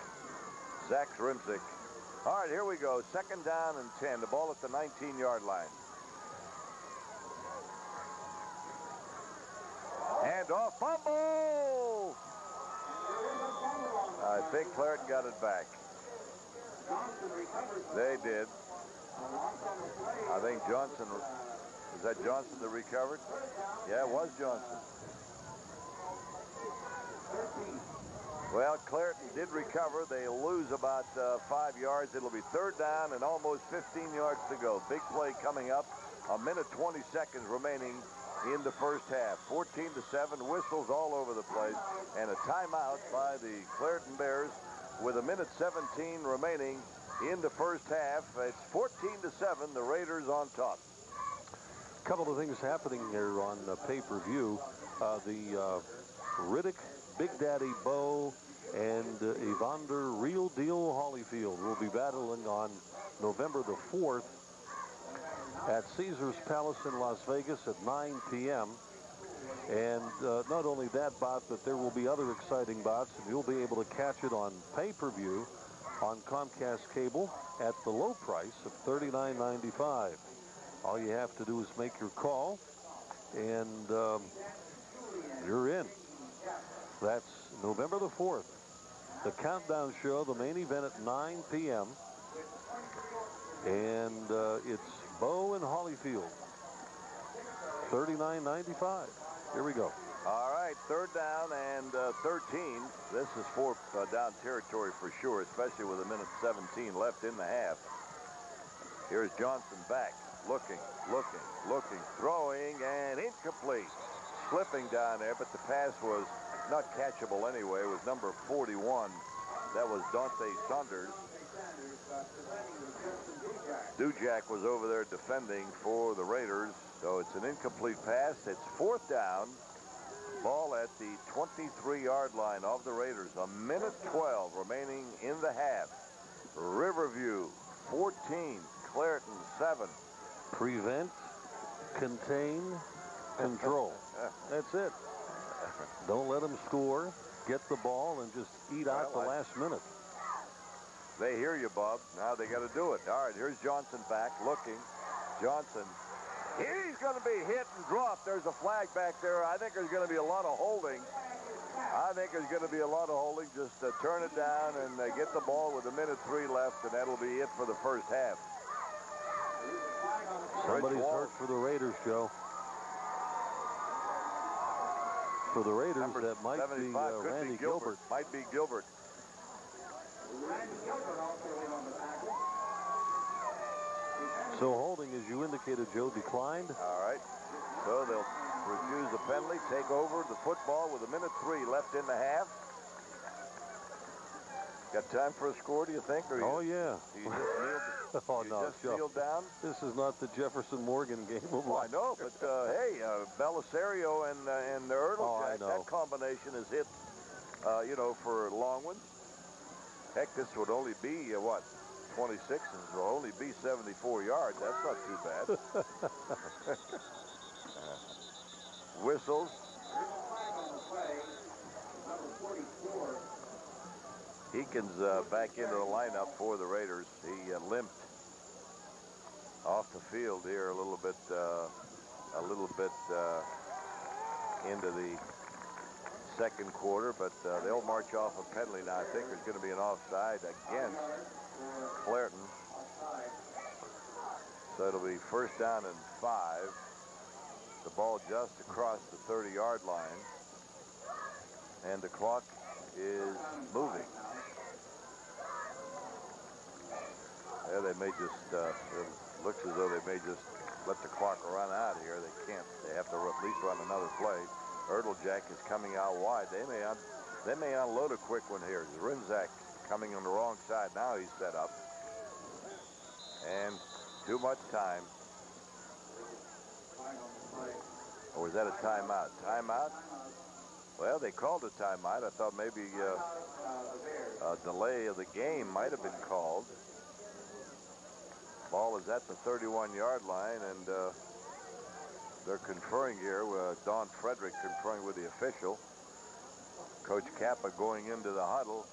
Zach Rimsick. All right, here we go. 2nd down and 10. The ball at the 19-yard line. And off, fumble! I think Clairton got it back. They did. I think Johnson, is that Johnson that recovered? Yeah, it was Johnson. Well, Clairton did recover. They'll lose about 5 yards. It'll be 3rd down and almost 15 yards to go. Big play coming up. 1:20 remaining in the first half. 14-7, whistles all over the place, and a timeout by the Clairton Bears with 1:17 remaining in the first half. It's 14-7, the Raiders on top.
A couple of things happening here on pay-per-view. The Riddick, Big Daddy Bo, and Evander Real Deal Holyfield will be battling on November the 4th at Caesars Palace in Las Vegas at 9 p.m. And not only that bout, but there will be other exciting bouts, and you'll be able to catch it on pay-per-view on Comcast Cable at the low price of $39.95. All you have to do is make your call, and you're in. That's November the 4th. The countdown show, the main event at 9 p.m. And it's Bo and Holyfield. $39.95. Here we go.
All right, 3rd down and 13. This is 4th down territory for sure, especially with 1:17 left in the half. Here's Johnson back, looking, throwing, and incomplete. Slipping down there, but the pass was not catchable anyway. It was number 41. That was Dante Saunders. Dujak was over there defending for the Raiders, so it's an incomplete pass. It's 4th down. Ball at the 23-yard line of the Raiders. 1:12 remaining in the half. Riverview 14, Clairton 7.
Prevent, contain, control. That's it. Don't let them score. Get the ball and just eat out the last minute.
They hear you, Bob. Now they got to do it. All right, here's Johnson back, looking, Johnson. He's going to be hit and dropped. There's a flag back there. I think there's going to be a lot of holding. Just turn it down and get the ball with 1:03 left, and that'll be it for the first half.
Somebody's hurt for the Raiders, Joe. For the Raiders,
Number
that might be Randy Gilbert.
Might be Gilbert.
So holding, as you indicated, Joe, declined.
All right. So they'll refuse the penalty, take over the football with 1:03 left in the half. Got time for a score, do you think? Or
Oh, yeah.
You just kneeled down?
This is not the Jefferson Morgan game of
Well, I
life.
know, but hey, Belisario and the Ertl Jack, that combination is hit, for long ones. Heck, this would only be, 26 and will only be 74 yards. That's not too bad. Whistles. Heekins back into the lineup for the Raiders. He limped off the field here a little bit into the second quarter, but they'll march off a penalty now. I think there's going to be an offside against Clairton. So it'll be first down and 5. The ball just across the 30-yard line, and the clock is moving. Yeah, they may just, it looks as though they may just let the clock run out here. They can't. They have to at least run another play. Ertl Jack is coming out wide. They may unload a quick one here. Rinzak coming on the wrong side. Now he's set up. And too much time. Or was that a timeout? Timeout? Well, they called a timeout. I thought maybe a delay of the game might have been called. Ball is at the 31-yard line, and they're conferring here with Don Frederick conferring with the official. Coach Kappa going into the huddle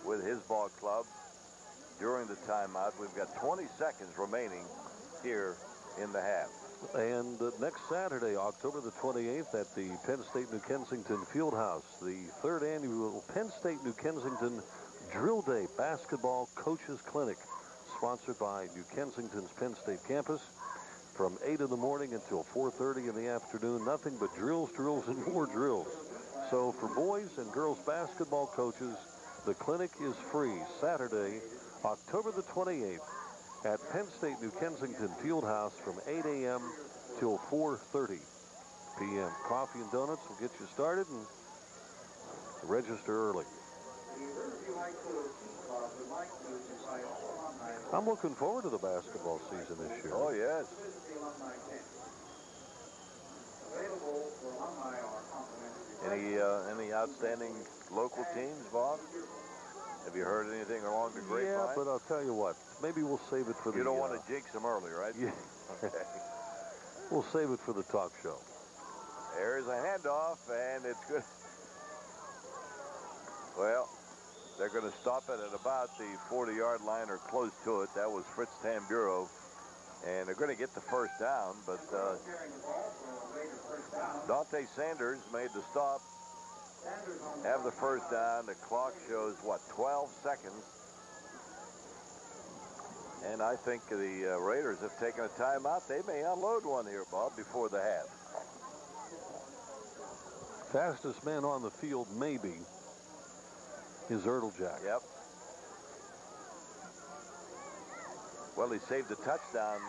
with his ball club during the timeout. We've got 20 seconds remaining here in the half.
And next Saturday, October the 28th, at the Penn State New Kensington Fieldhouse, the 3rd annual Penn State New Kensington Drill Day Basketball Coaches Clinic, sponsored by New Kensington's Penn State campus, from 8 in the morning until 4:30 in the afternoon. Nothing but drills, drills, and more drills. So for boys and girls basketball coaches, the clinic is free Saturday, October the 28th, at Penn State New Kensington Fieldhouse from 8 a.m. till 4:30 p.m. Coffee and donuts will get you started, and register early. I'm looking forward to the basketball season this year.
Oh, yes. Any outstanding local teams, Bob? Have you heard anything along the grapevine?
Yeah, but I'll tell you what. Maybe we'll save it for the...
You don't want to jinx them early, right?
Yeah.
Okay.
We'll save it for the talk show.
There's a handoff, and it's good. Well, they're going to stop it at about the 40-yard line or close to it. That was Fritz Tamburo. And they're going to get the first down, but Dante Sanders made the stop. Have the first down. The clock shows, 12 seconds. And I think the Raiders have taken a timeout. They may unload one here, Bob, before the half.
Fastest man on the field, maybe, is Ertl Jack.
Yep. Well, he saved the touchdown.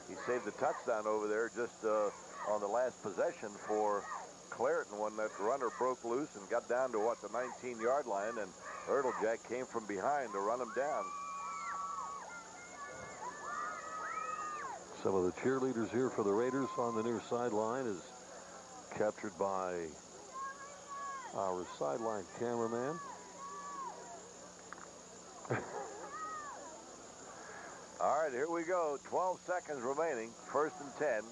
He saved the touchdown over there just on the last possession for Clairton when that runner broke loose and got down to, the 19-yard line, and Ertl Jack came from behind to run him down.
Some of the cheerleaders here for the Raiders on the near sideline is captured by our sideline cameraman.
All right, here we go. 12 seconds remaining. 1st and 10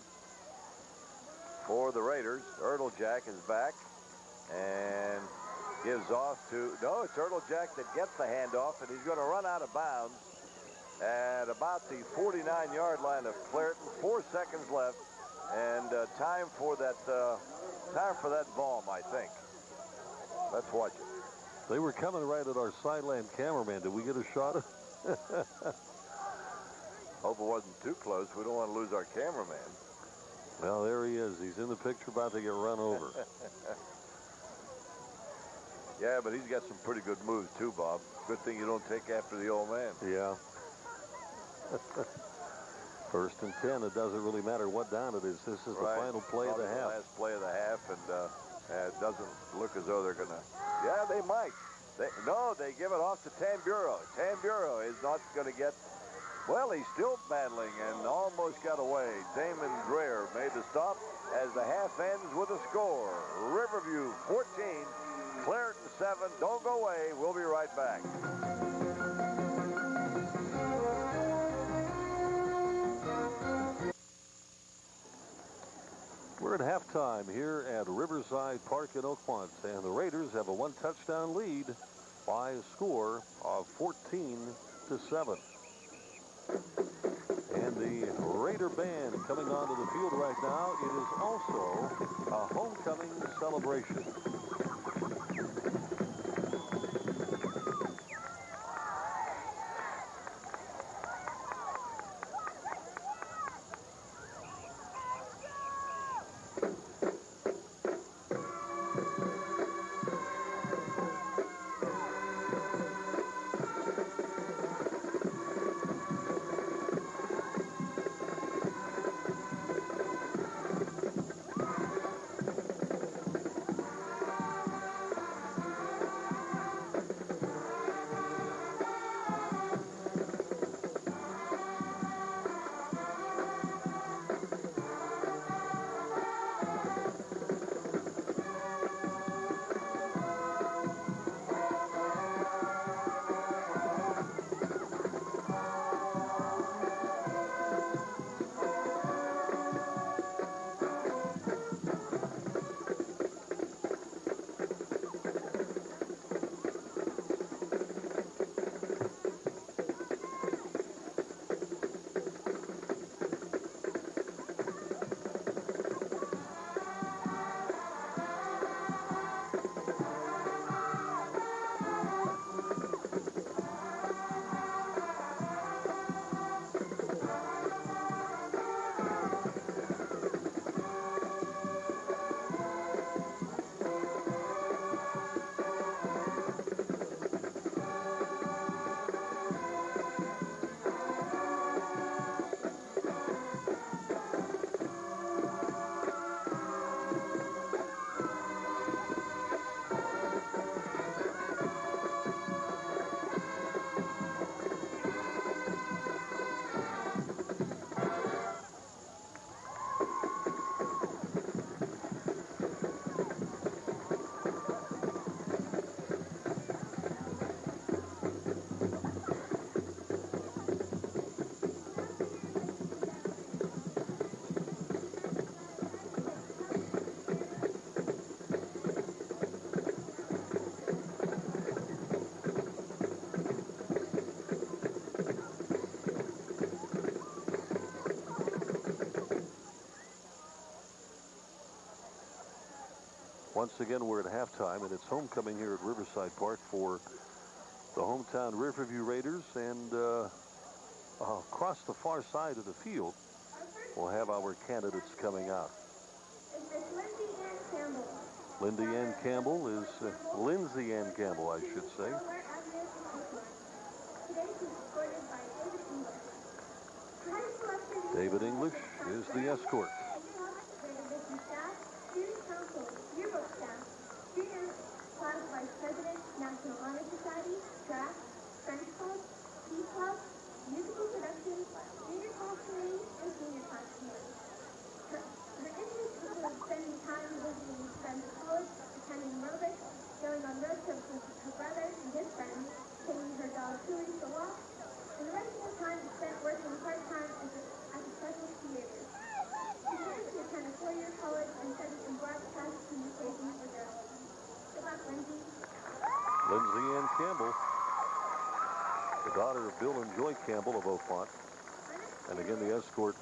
for the Raiders. Ertl Jack is back and gives off to... No, it's Ertl Jack that gets the handoff, and he's going to run out of bounds at about the 49-yard line of Clairton. 4 seconds left, and time for that bomb, I think. Let's watch it.
They were coming right at our sideline cameraman. Did we get a shot of it?
Hope it wasn't too close. We don't want to lose our cameraman.
Well, there he is. He's in the picture, about to get run over.
Yeah, but he's got some pretty good moves too, Bob. Good thing you don't take after the old man.
Yeah. First and 10. It doesn't really matter what down it is. This is the final play of the half.
Last play of the half, and it doesn't look as though they're going to. Yeah, they might. No, they give it off to Tamburo. Tamburo is not going to get. Well, he's still battling and almost got away. Damon Dreher made the stop as the half ends with a score. Riverview 14, Clairton 7. Don't go away. We'll be right back.
We're at halftime here at Riverside Park in Oakmont, and the Raiders have a 1-touchdown lead by a score of 14-7. And the Raider band coming onto the field right now. It is also a homecoming celebration. Once again, we're at halftime, and it's homecoming here at Riverside Park for the hometown Riverview Raiders. And across the far side of the field, we'll have our candidates coming out. Lindsay Ann Campbell is Lindsay Ann Campbell, I should say. David English is the escort.
Vice President, National Honor Society, Track, French Club, Tea Club, Musical Production, Junior Class Committee, and Senior Class Committee. Her interests include spending time visiting friends at college, attending aerobics, going on road trips with her brother and his friends, taking her dog Tui for walks, and the rest of the time is spent working part-time as a special theater. She plans to attend a 4-year college and study in broadcast communication for journalism. Good luck, Lindsay.
Lindsay Ann Campbell the daughter of Bill and Joy Campbell of Oakmont. And again, the escort,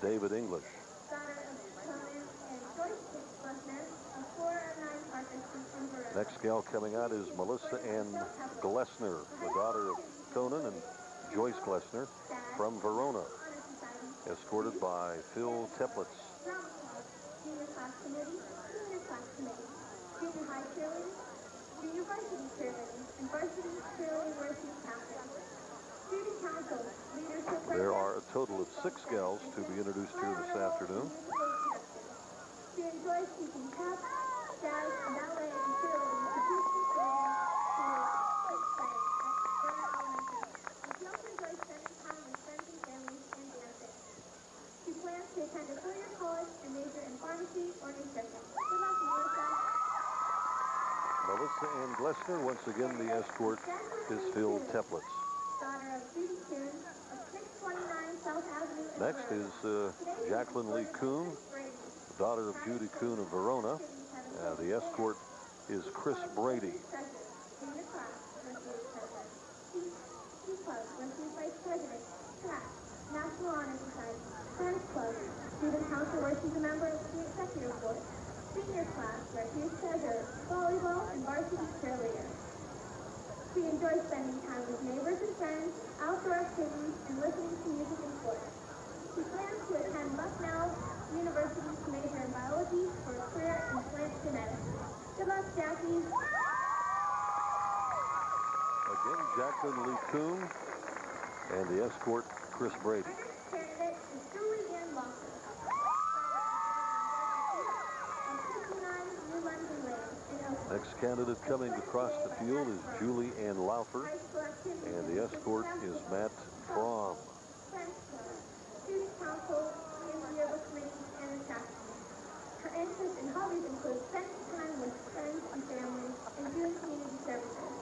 David English. Next gal coming out is Melissa Ann Glessner, the daughter of Conan and Joyce Glessner from Verona, escorted by Phil Teplitz.
Junior class committee, senior class committee, junior high cheerleading, junior varsity cheerleading, and varsity cheerleading varsity captain. Student council, leadership.
There are a total of 6 gals to be introduced here this afternoon.
She enjoys teaching tap, jazz, ballet, and cheerleading to teaching students who take play at Verona Elementary. And she also enjoys spending time with friends and families and dancing. She plans to attend a 4-year college and major in pharmacy or nutrition. Good luck, Melissa.
Melissa Ann Glessner, once again, the escort is Phil Teplitz.
Daughter of Judy Kuhn of 629 South Avenue.
Next is Jacqueline Lee Kuhn, the daughter of Judy Kuhn of Verona. The escort is Chris Brady.
Junior class, Club, Vice President, Track, National Honor Society, Friends Club, Student Council, where she's a member of the Executive Board. Senior class, where she is treasurer, volleyball, and varsity cheerleader. She enjoys spending time with neighbors and friends, outdoor activities, and listening to music and sports. She plans to attend Lucknow University to major in biology for a career in plant genetics. Good luck, Jackie.
Again, Jacqueline Lee Kuhn and the escort, Chris Brady.
Our next candidate is Julie Ann Lawson.
Next candidate coming across the field is Julie Ann Laufer, and the escort is Matt Fromm.
Student council, yearbook committee, and the track team. Her interests and hobbies include spending time with friends and family and doing community services.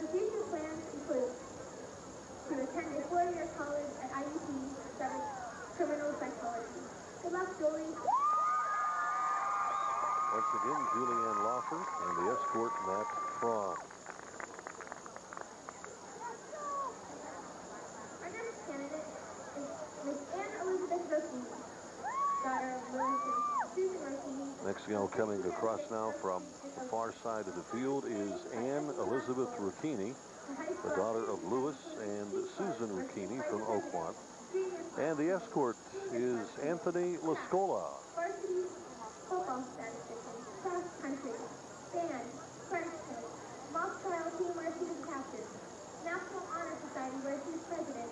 Her future plans include to attend a 4-year college at IUP to study criminal psychology. Good luck, Julie.
Once again, Julie Ann Laufer and the escort, Matt Fromm.
Our next candidate is Miss Ann Elizabeth Rokini, daughter of Lewis and Susan Rokini.
Next gal coming across now from the far side of the field is Ann Elizabeth Rokini, the daughter of Lewis and Susan Rokini from Oakmont. And the escort is Anthony Lascola.
Varsity football statistician, cross country, band, French coach, mock trial team where she is captain, National Honor Society where she is president,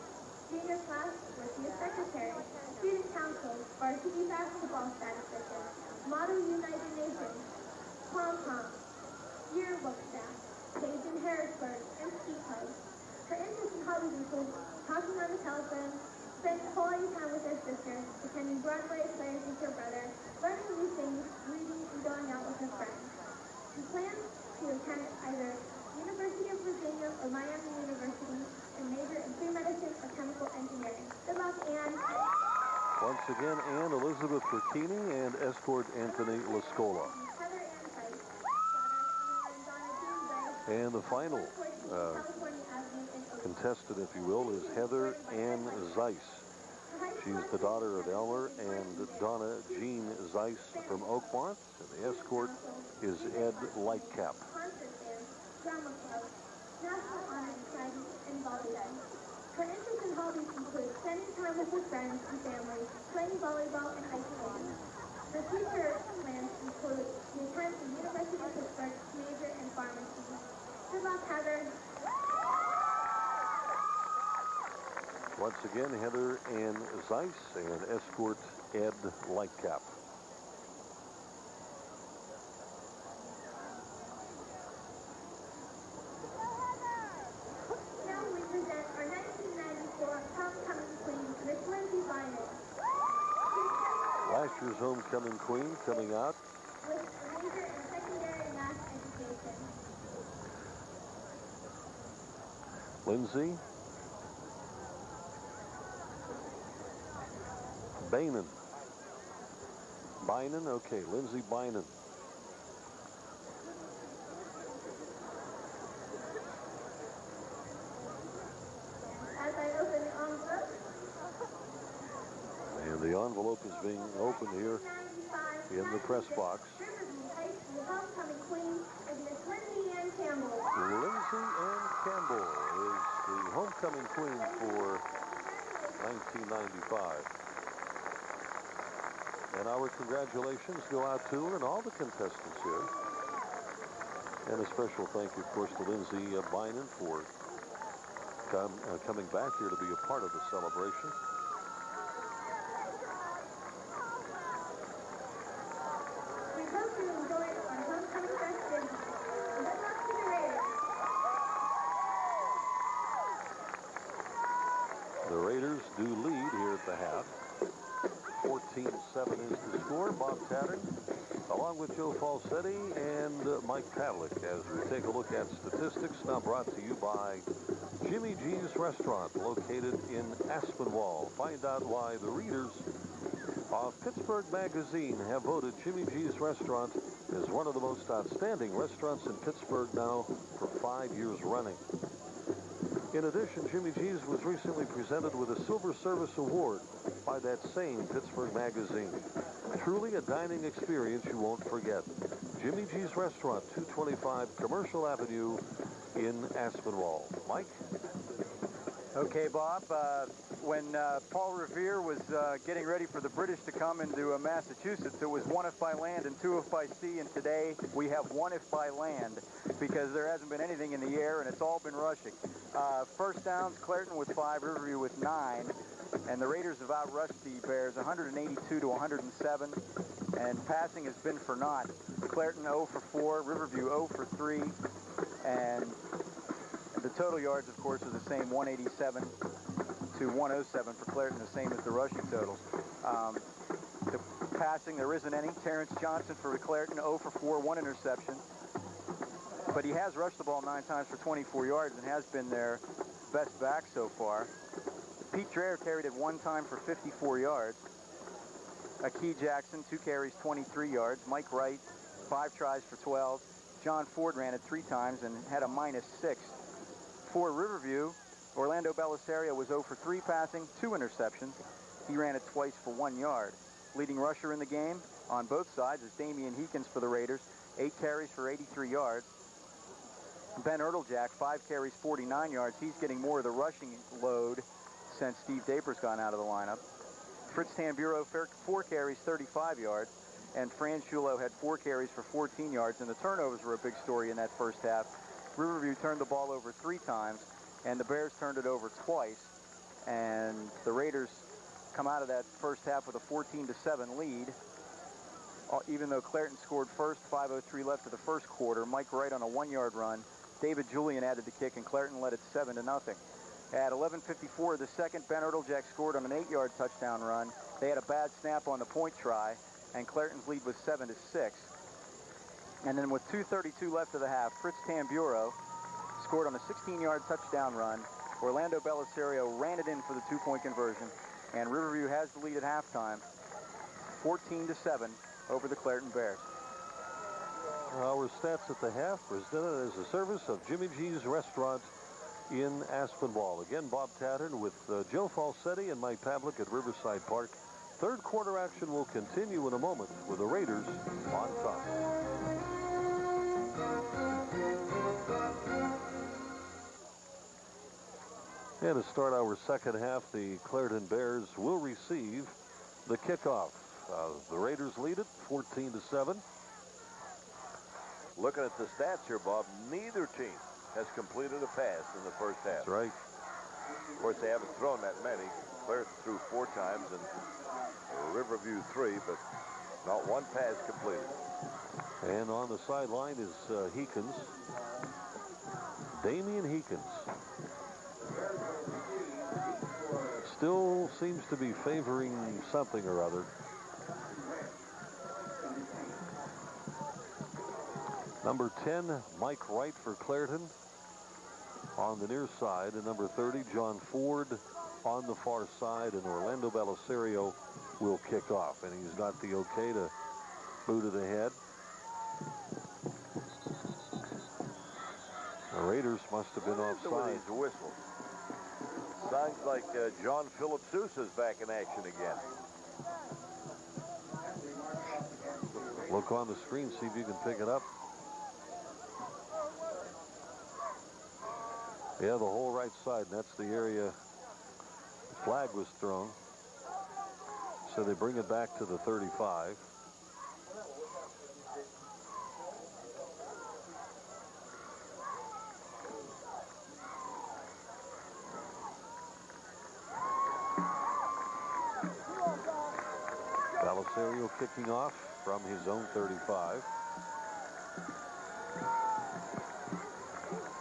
junior class where she is secretary, student council, varsity basketball statistician, Model United Nations, pom-pom, yearbook staff, Page in Harrisburg, and ski club. Her interests and hobbies include talking on the telephone, spending quality time with her sister, attending Broadway plays with her brother, learning new things, reading, and going out with her friends. She plans to attend either University of Virginia or Miami University and major in pre-medicine or chemical engineering. Good luck, Ann.
Once again, Ann Elizabeth Rokini and escort Anthony Lascola.
Heather Ann Price, daughter of Donna Jean Price.
And the final contestant, if you will, is Heather Ann Zeiss. She's the daughter of Elmer and Donna Jean Zeiss from Oakmont, and the escort is Ed Lightcap.
Concert band, drama club, National Honor Society, and volleyball. Her interests and hobbies include spending time with her friends and family, playing volleyball, and ice skating. Her future plans include to attend the University of Pittsburgh to major in pharmacy. Good luck, Heather.
Once again, Heather Ann Zeiss and escort Ed Lightcap.
Now we present our 1994 homecoming queen, Miss Lindsay Bynum.
Last year's homecoming queen coming out.
With a major in secondary math education.
Lindsay Bynum, okay, Lindsay Bynum. The envelope is being opened here in the press box.
Riverview High School homecoming queen is Miss Lindsay Ann Campbell.
Lindsay Ann Campbell is the homecoming queen for 1995. And our congratulations go out to her and all the contestants here. And a special thank you, of course, to Lindsay Bynum for coming back here to be a part of the celebration.
We hope you enjoy our homecoming festivities. Good luck to the Raiders.
The Raiders do lead here at the half. 14-7 is the score. Bob Tattern, along with Joe Falsetti and Mike Pavlik, as we take a look at statistics, now brought to you by Jimmy G's Restaurant, located in Aspinwall. Find out why the readers of Pittsburgh Magazine have voted Jimmy G's Restaurant as one of the most outstanding restaurants in Pittsburgh now for 5 years running. In addition, Jimmy G's was recently presented with a Silver Service Award by that same Pittsburgh Magazine. Truly a dining experience you won't forget. Jimmy G's Restaurant, 225 Commercial Avenue in Aspinwall. Mike?
Okay, Bob. When Paul Revere was getting ready for the British to come into Massachusetts, it was 1 if by land and 2 if by sea, and today we have 1 if by land because there hasn't been anything in the air and it's all been rushing. First downs, Clairton with 5, Riverview with 9, and the Raiders have outrushed the Bears 182 to 107, and passing has been for naught. Clairton 0 for 4, Riverview 0 for 3, and the total yards, of course, are the same, 187 to 107 for Clairton, the same as the rushing totals. The passing, there isn't any. Terrence Johnson for Clairton, 0 for 4, 1 interception. But he has rushed the ball 9 times for 24 yards and has been their best back so far. Pete Dreher carried it 1 time for 54 yards. Akee Jackson, 2 carries, 23 yards. Mike Wright, 5 tries for 12. John Ford ran it 3 times and had a -6. For Riverview, Orlando Belisario was 0 for 3 passing, 2 interceptions. He ran it twice for 1 yard. Leading rusher in the game on both sides is Damian Heekins for the Raiders, 8 carries for 83 yards. Ben Ertlejack, 5 carries, 49 yards. He's getting more of the rushing load since Steve Daper's gone out of the lineup. Fritz Tamburo, 4 carries, 35 yards. And Fran Shulo had 4 carries for 14 yards. And the turnovers were a big story in that first half. Riverview turned the ball over 3 times, and the Bears turned it over twice. And the Raiders come out of that first half with a 14-7 lead. Even though Clairton scored first, 5:03 left of the first quarter. Mike Wright on a 1-yard run. David Julian added the kick, and Clairton led it 7-0. At 11:54 of the second, Ben Ertlejack scored on an 8-yard touchdown run. They had a bad snap on the point try, and Clairton's lead was 7-6. And then with 2:32 left of the half, Fritz Tamburo scored on a 16-yard touchdown run. Orlando Belisario ran it in for the 2-point conversion, and Riverview has the lead at halftime, 14-7 over the Clairton Bears.
Our stats at the half presented as a service of Jimmy G's Restaurant in Aspinwall. Again, Bob Tattern with Joe Falsetti and Mike Pavlik at Riverside Park. Third quarter action will continue in a moment with the Raiders on top. And to start our second half, the Clairton Bears will receive the kickoff. The Raiders lead it 14-7.
Looking at the stats here, Bob, neither team has completed a pass in the first half.
That's right.
Of course, they haven't thrown that many. Clairton threw 4 times and Riverview 3, but not 1 pass completed.
And on the sideline is Heekins. Damian Heekins. Still seems to be favoring something or other. Number 10, Mike Wright for Clairton on the near side, and number 30, John Ford on the far side, and Orlando Belisario will kick off, and he's got the okay to boot it ahead. The Raiders must have been offside.
The whistle. Sounds like John Philip Sousa's back in action again.
Look on the screen, see if you can pick it up. Yeah, the whole right side, and that's the area the flag was thrown. So they bring it back to the 35. Belisario kicking off from his own 35.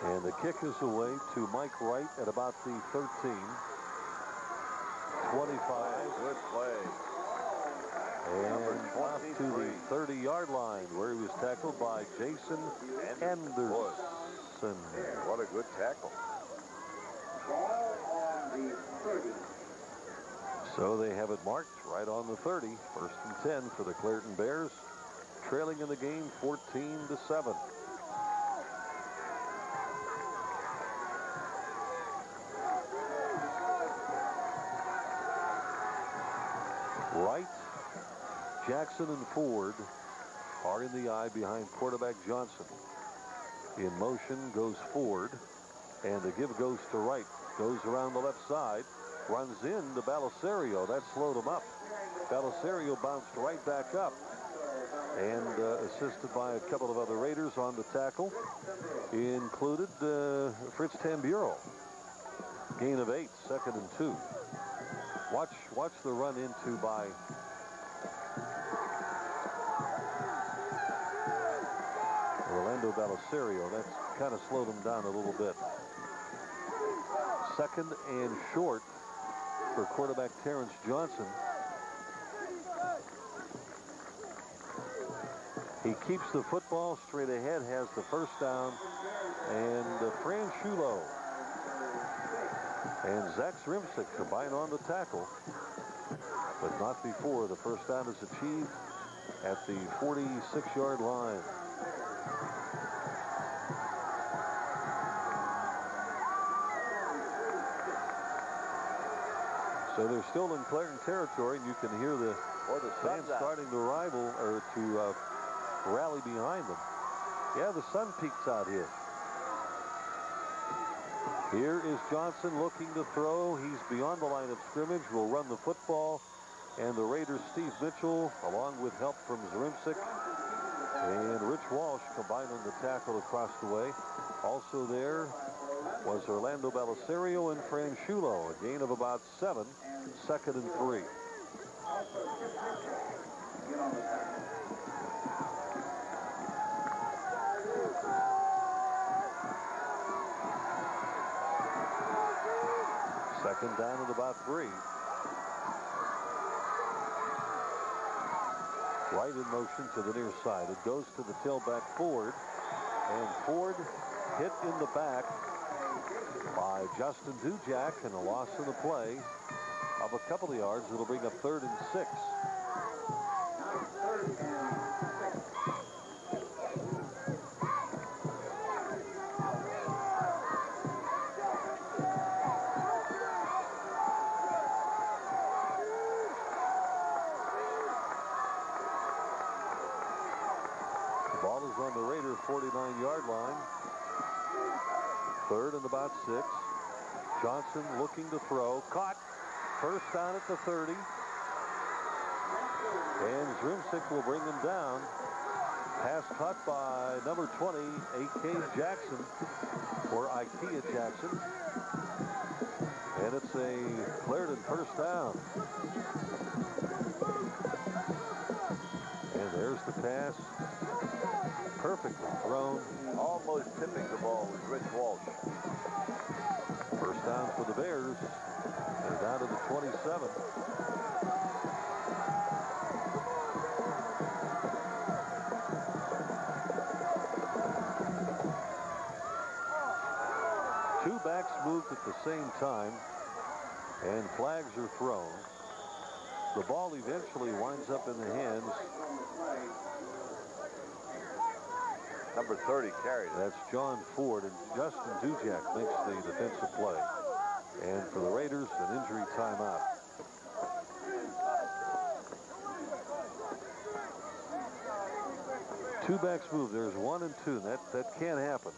And the kick is away to Mike Wright at about the 13. 25.
Good play.
And off to the 30-yard line where he was tackled by Jason Anderson.
What a good tackle.
Ball on the 30.
So they have it marked right on the 30. First and 10 for the Clairton Bears. Trailing in the game 14-7. Wright, Jackson, and Ford are in the eye behind quarterback Johnson. In motion goes Ford, and the give goes to Wright. Goes around the left side, runs into Belisario. That slowed him up. Belisario bounced right back up, and assisted by a couple of other Raiders on the tackle, included Fritz Tamburo. Gain of 8, 2nd and 2. Watch the run into by Orlando Belisario. That's kind of slowed him down a little bit. 2nd and short for quarterback Terrence Johnson. He keeps the football straight ahead, has the first down, and Fran Shulo and Zach Zrimsik combine on the tackle, but not before the first down is achieved at the 46-yard line. So they're still in Clairton territory, and you can hear the fans starting to rally behind them. Yeah, the sun peeks out here. Here is Johnson looking to throw. He's beyond the line of scrimmage. Will run the football. And the Raiders' Steve Mitchell, along with help from Zrimsik and Rich Walsh, combined on the tackle across the way. Also there was Orlando Belisario and Fran Shulo. A gain of about 7, 2nd and 3. Second down at about 3. Right in motion to the near side. It goes to the tailback Ford. And Ford hit in the back by Justin Dujak, and a loss in the play of a couple of yards. It'll bring up 3rd and 6. Ball is on the Raider 49-yard line. 3rd and about 6. Johnson looking to throw. Caught. First down at the 30. And Zrimsik will bring him down. Pass caught by number 20, A.K. Jackson, or Ikea Jackson. And it's a Clairton first down. And there's the pass. Perfectly thrown.
Almost tipping the ball with Rich Walsh.
First down for the Bears. They're down to the 27. Two backs moved at the same time, and flags are thrown. The ball eventually winds up in the hands.
Number 30 carried it.
That's John Ford, and Justin Dujak makes the defensive play. And for the Raiders, an injury timeout. Two backs move. There's 1 and 2. That can't happen.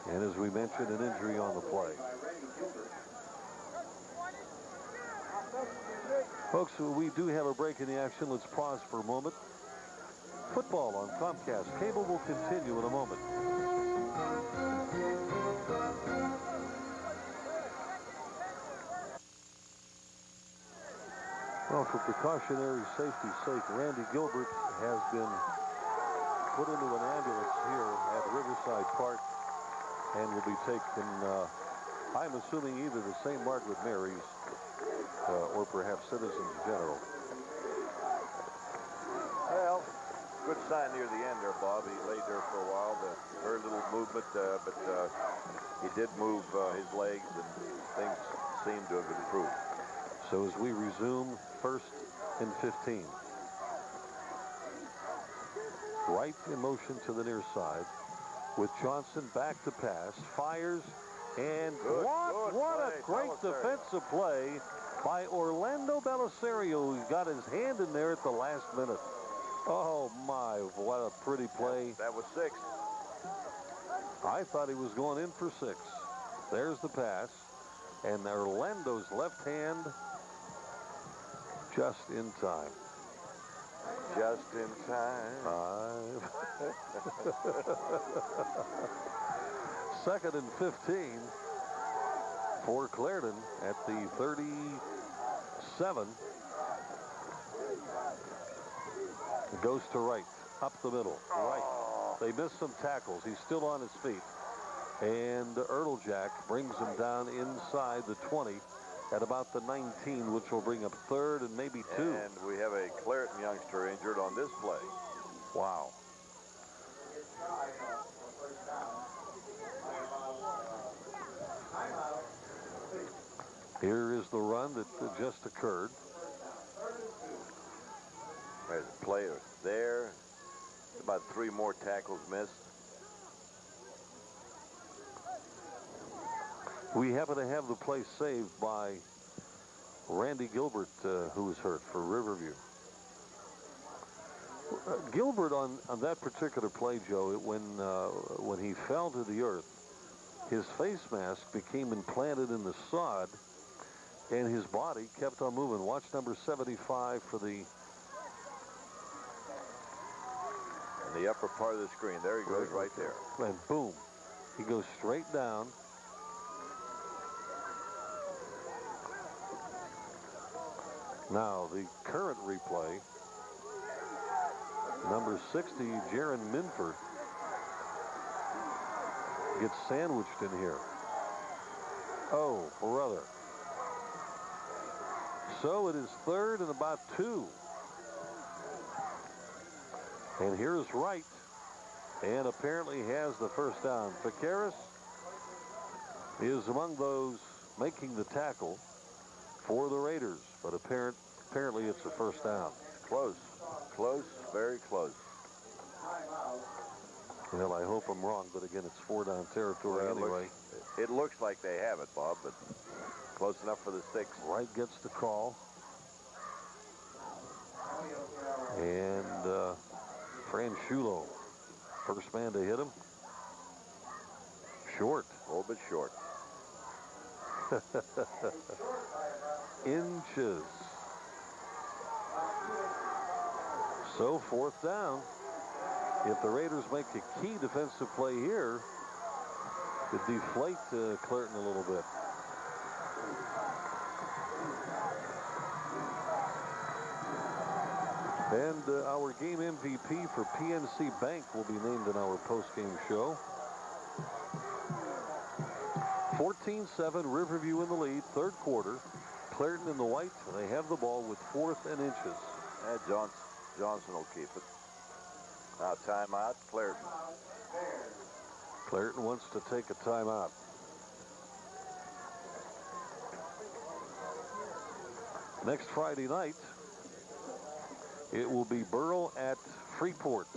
And as we mentioned, an injury on the play. Folks, we do have a break in the action. Let's pause for a moment. Football on Comcast Cable will continue in a moment. Well, for precautionary safety's sake, Randy Gilbert has been put into an ambulance here at Riverside Park and will be taken, I'm assuming, either to St. Margaret Mary's or perhaps Citizens General.
Well, good sign near the end there, Bob. He laid there for a while. Very little movement, but he did move his legs, and things seem to have improved.
So as we resume 1st and 15. Right in motion to the near side with Johnson back to pass, fires, and what a great defensive play by Orlando Belisario, who got his hand in there at the last minute. Oh my, what a pretty play.
That was 6.
I thought he was going in for 6. There's the pass, and Orlando's left hand just in time.
Just in time.
2nd and 15 for Clairton at the 37. It goes to right, up the middle, right. They missed some tackles. He's still on his feet. And Ertlejack brings him down inside the 20 at about the 19, which will bring up 3rd and maybe 2.
And we have a Clairton youngster injured on this play.
Wow. Here is the run that just occurred.
There's a player there. About 3 more tackles missed.
We happen to have the play saved by Randy Gilbert, who was hurt for Riverview. Gilbert on that particular play, Joe, when he fell to the earth, his face mask became implanted in the sod, and his body kept on moving. Watch number 75 for the...
In the upper part of the screen. There he goes right there.
And boom. He goes straight down. Now, the current replay, number 60, Jaron Minford, gets sandwiched in here. Oh, brother. So it is 3rd and about 2. And here's Wright, and apparently has the first down. Vaqueris is among those making the tackle for the Raiders, but apparently it's a first down.
Close, very close.
Well, I hope I'm wrong, but again, it's 4-down territory anyway.
It looks like they have it, Bob, but close enough for the 6.
Wright gets the call. And Franchulo, first man to hit him. Short.
A little bit short.
Inches. So 4th down. If the Raiders make a key defensive play here, could deflate Clairton a little bit. And our game MVP for PNC Bank will be named in our postgame show. 14-7, Riverview in the lead, 3rd quarter. Clairton in the white. They have the ball with 4th and inches.
Johnson will keep it. Now timeout, Clairton.
Clairton wants to take a timeout. Next Friday night, it will be Burrow at Freeport.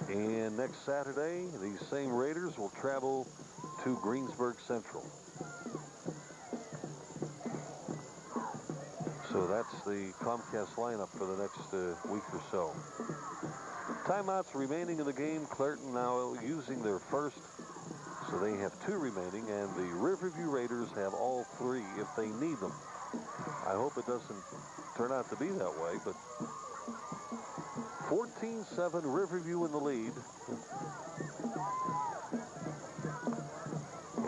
And next Saturday, these same Raiders will travel to Greensburg Central. So that's the Comcast lineup for the next week or so. Timeouts remaining in the game. Clairton now using their first. So they have 2 remaining, and the Riverview Raiders have all 3 if they need them. I hope it doesn't turn out to be that way, but 14-7 Riverview in the lead.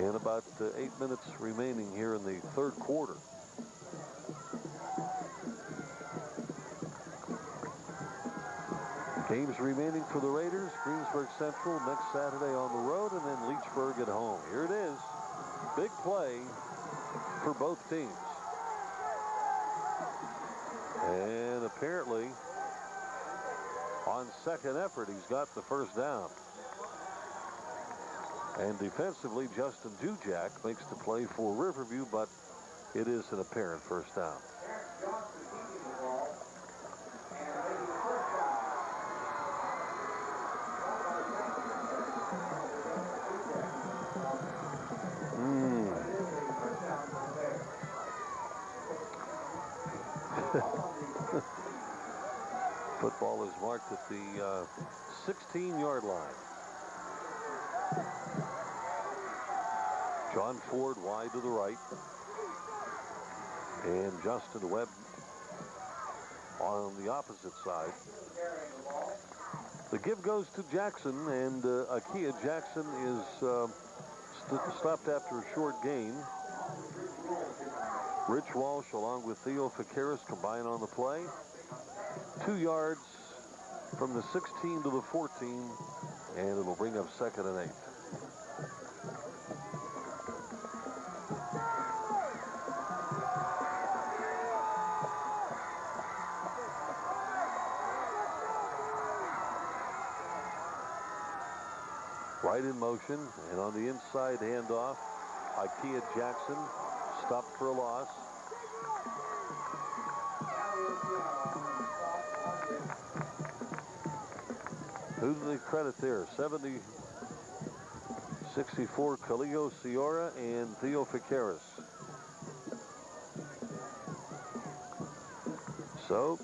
And about 8 minutes remaining here in the third quarter. Games remaining for the Raiders. Greensburg Central next Saturday on the road, and then Leechburg at home. Here it is. Big play for both teams. And apparently, on second effort, he's got the first down. And defensively, Justin Dujak makes the play for Riverview, but it is an apparent first down. Football is marked at the 16-yard line. John Ford wide to the right. And Justin Webb on the opposite side. The give goes to Jackson, and Akia Jackson is stopped after a short gain. Rich Walsh along with Theo Ficaris combine on the play. 2 yards from the 16 to the 14, and it'll bring up 2nd and 8. Right in motion, and on the inside handoff, Ikea Jackson stopped for a loss. Who do they credit there? 64, Khalil Ciora and Theo Ficaris. So,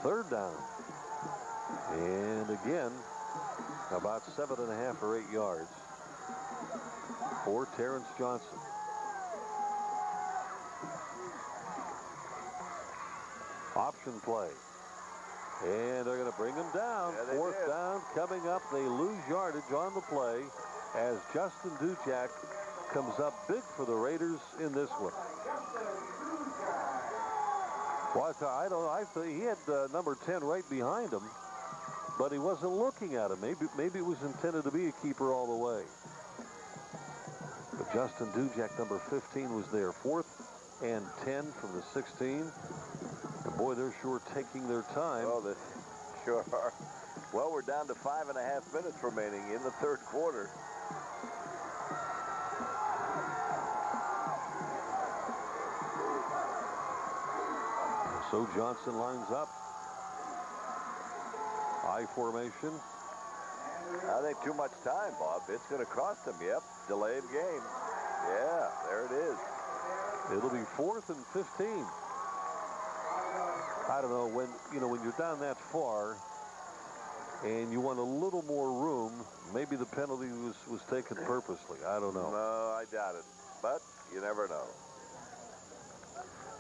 3rd down. And again, about 7.5 or 8 yards for Terrence Johnson. Option play. And they're going to bring him down.
Yeah,
4th down coming up. They lose yardage on the play as Justin Dujak comes up big for the Raiders in this one. Well, I don't know. I thought he had number 10 right behind him, but he wasn't looking at him. Maybe it was intended to be a keeper all the way. But Justin Dujak, number 15, was there. 4th and 10 from the 16. And boy, they're sure taking their time.
Oh, they sure are. Well, we're down to 5.5 minutes remaining in the third quarter.
So Johnson lines up. I formation.
I think too much time, Bob. It's going to cost them. Yep, delay of game. Yeah, there it is.
It'll be 4th and 15. I don't know, when you're down that far and you want a little more room, maybe the penalty was taken purposely. I don't know.
No, I doubt it. But you never know.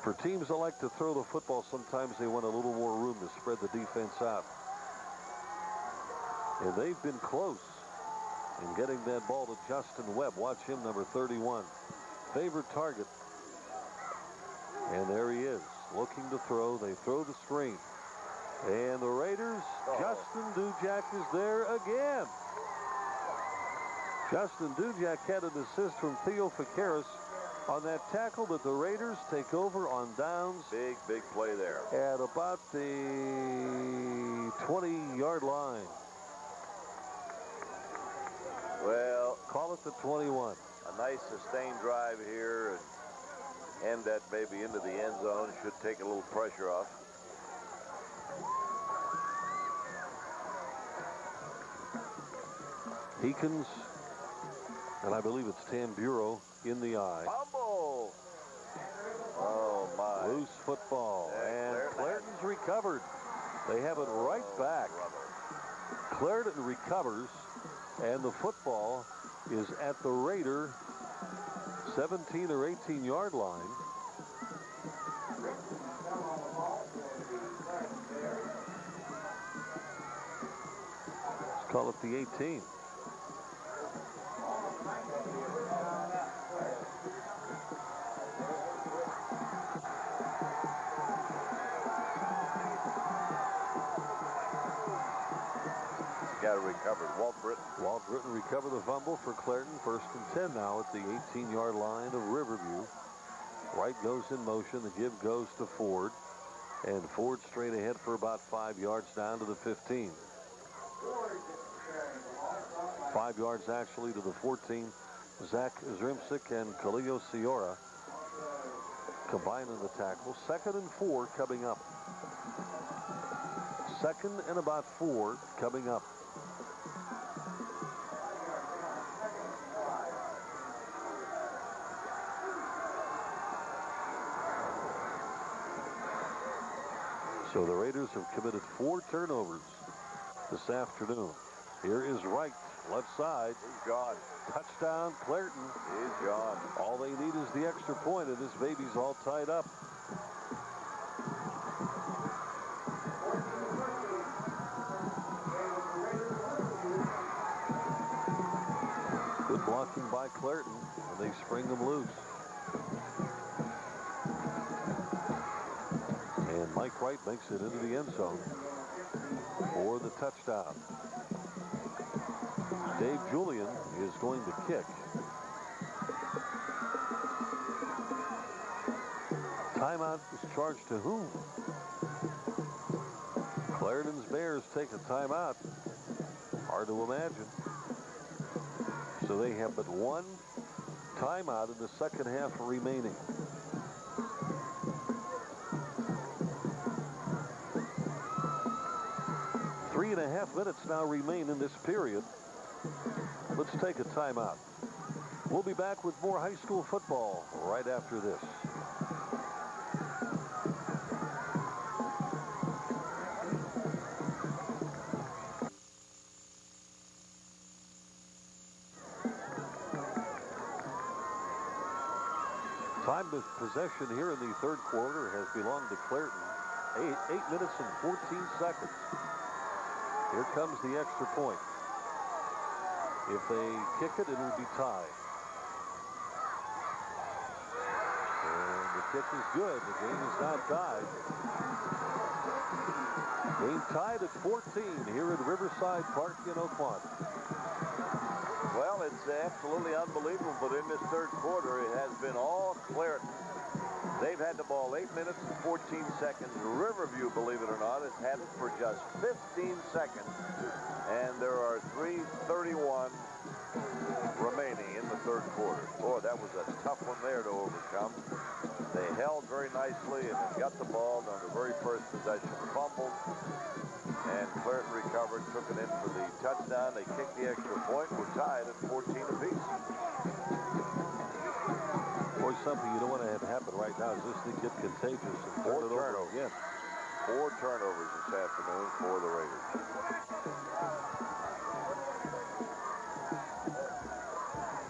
For teams that like to throw the football, sometimes they want a little more room to spread the defense out. And they've been close in getting that ball to Justin Webb. Watch him, number 31. Favorite target. And there he is, looking to throw. They throw the screen. And the Raiders, Justin Dujak is there again. Justin Dujak had an assist from Theo Ficaris on that tackle, but the Raiders take over on downs.
Big play there.
At about the 20-yard line.
Well,
call it the 21.
A nice sustained drive here and end that maybe into the end zone. Should take a little pressure off.
Heekins, and I believe it's Tamburo in the eye.
Fumble! Oh, my.
Loose football.
Yeah,
And Clairton's recovered. They have it right back.
Brother.
Clairton recovers, and the football is at the Raider 17 or 18-yard line. Let's call it the 18.
Got it recovered. Walt Britton.
Walt Britton recovered the fumble for Clairton. 1st and 10 now at the 18-yard line of Riverview. Wright goes in motion. The give goes to Ford. And Ford straight ahead for about 5 yards down to the 15. 5 yards actually to the 14. Zach Zrimsik and Khalil Ciora combining the tackle. 2nd and 4 coming up. 2nd and about 4 coming up. So the Raiders have committed 4 turnovers this afternoon. Here is Wright, left side.
He's gone.
Touchdown, Clairton.
He's gone.
All they need is the extra point, and this baby's all tied up. Good blocking by Clairton, and they spring them loose. And Mike Wright makes it into the end zone for the touchdown. Dave Julian is going to kick. Timeout is charged to whom? Clairton's Bears take a timeout. Hard to imagine. So they have but 1 timeout in the second half remaining. Three and a half minutes now remain in this period. Let's take a timeout. We'll be back with more high school football right after this. Time of possession here in the 3rd quarter has belonged to Clairton. 8 minutes and 14 seconds. Here comes the extra point. If they kick it, it'll be tied. And the kick is good. The game is not tied. Game tied at 14 here at Riverside Park in Oakmont.
Well, it's absolutely unbelievable, but in this 3rd quarter, it has been all Clairton. They've had the ball 8 minutes and 14 seconds. Riverview, believe it or not, has had it for just 15 seconds. And there are 3:31 remaining in the 3rd quarter. Boy, that was a tough one there to overcome. They held very nicely and then got the ball on the very first possession. Fumbled. And Clairton recovered, took it in for the touchdown. They kicked the extra point. We're tied at 14 apiece.
Boy, something you don't want to have happen right now is this thing get contagious and turn it over again.
4 turnovers this afternoon for the Raiders.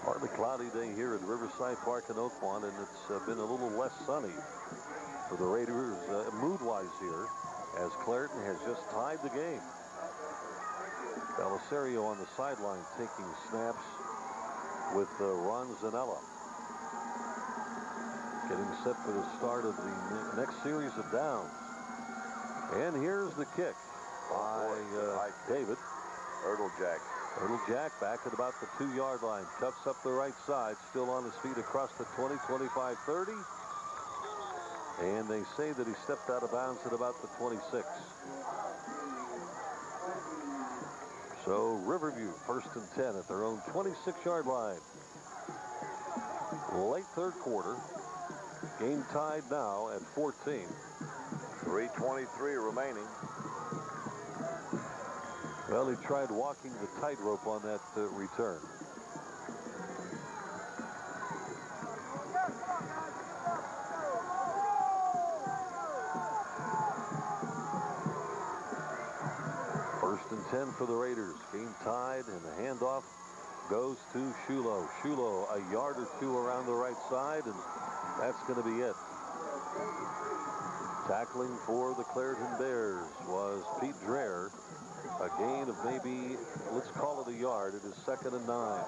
Partly cloudy day here at Riverside Park in Oakmont, and it's been a little less sunny for the Raiders mood-wise here, as Clairton has just tied the game. Belisario on the sideline taking snaps with Ron Zanella. Getting set for the start of the next series of downs. And here's the kick by David.
Ertlejack.
Ertlejack back at about the 2-yard line. Cuts up the right side. Still on his feet across the 20, 25, 30. And they say that he stepped out of bounds at about the 26. So Riverview 1st and 10 at their own 26-yard line. Late 3rd quarter. Game tied now at 14.
3:23 remaining.
Well, he tried walking the tightrope on that return. 10 for the Raiders. Game tied, and the handoff goes to Shulo. Shulo a yard or two around the right side, and that's going to be it. Tackling for the Clairton Bears was Pete Dreher. A gain of maybe, let's call it a yard. It is 2nd and 9.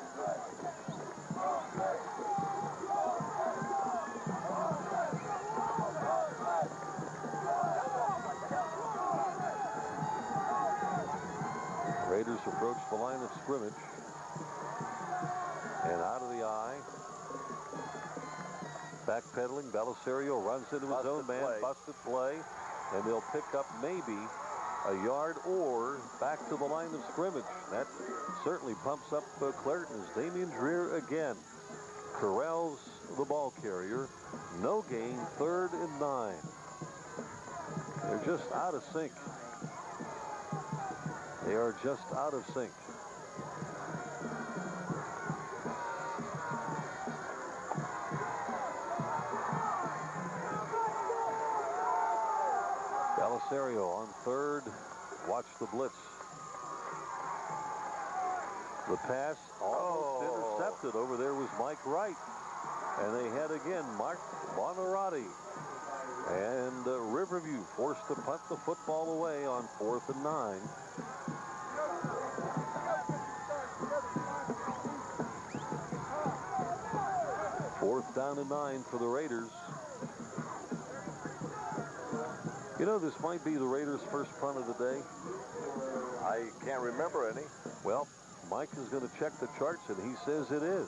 Raiders approach the line of scrimmage. And out of the eye. Backpedaling, Belisario runs into his own man. Busted play. And they'll pick up maybe a yard or back to the line of scrimmage. That certainly pumps up Clairton as Damian Dreher again corrals the ball carrier. No gain, 3rd and 9. They're just out of sync. They are just out of sync. Belisario on 3rd. Watch the blitz. The pass almost intercepted. Over there was Mike Wright. And they had again Mark Bonarotti. And Riverview forced to punt the football away on 4th and 9. Fourth down and 9 for the Raiders. You know, this might be the Raiders' first punt of the day.
I can't remember any.
Well, Mike is going to check the charts, and he says it is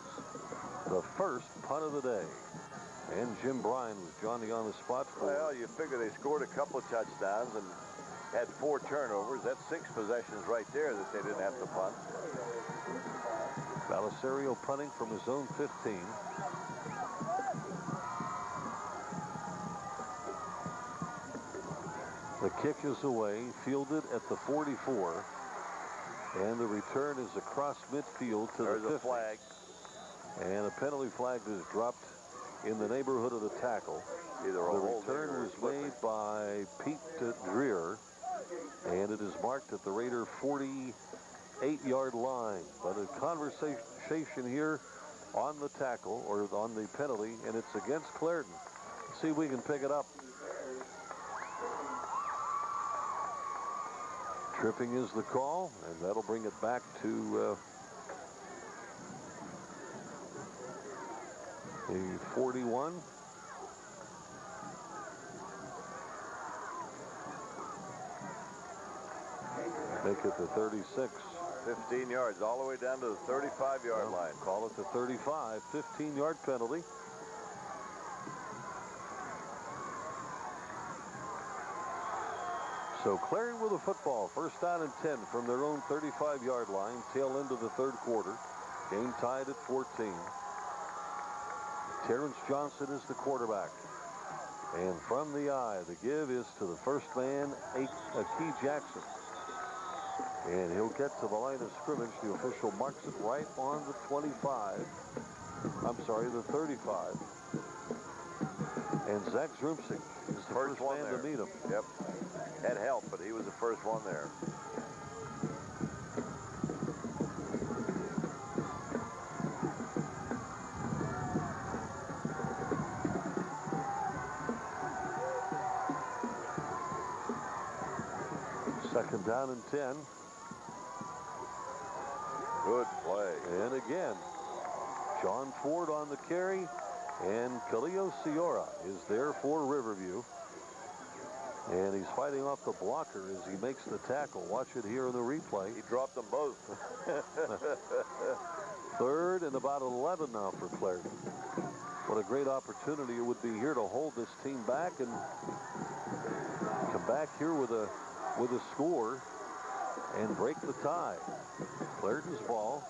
the first punt of the day. And Jim Bryan was Johnny on the spot for
Well, you figure they scored a couple of touchdowns and had 4 turnovers. That's 6 possessions right there that they didn't have to punt.
Belisario punting from his own 15. The kick is away, fielded at the 44. And the return is across midfield to
There's
the 50.
a flag.
And a penalty flag is dropped in the neighborhood of the tackle.
Either
the return was made by Pete Dreher, and it is marked at the Raider 48-yard line. But a conversation here on the tackle, or on the penalty, and it's against Clairton. See if we can pick it up. Tripping is the call, and that'll bring it back to the 41. Make it the 36.
15 yards, all the way down to the 35-yard line.
Call it the 35. 15-yard penalty. So Clairton with a football. First down and 10 from their own 35-yard line. Tail end of the 3rd quarter. Game tied at 14. Terrence Johnson is the quarterback. And from the eye, the give is to the first man, Akey Jackson. And he'll get to the line of scrimmage. The official marks it right on the 25. I'm sorry, the 35. And Zach Zrumsik is the first man to meet him.
Yep. Had help, but he was the first one there.
Second down and 10.
Good play.
And again, John Ford on the carry, and Khalil Ciora is there for Riverview. And he's fighting off the blocker as he makes the tackle. Watch it here in the replay.
He dropped them both.
3rd and about 11 now for Clairton. What a great opportunity it would be here to hold this team back and come back here with a score and break the tie. Clairton's ball,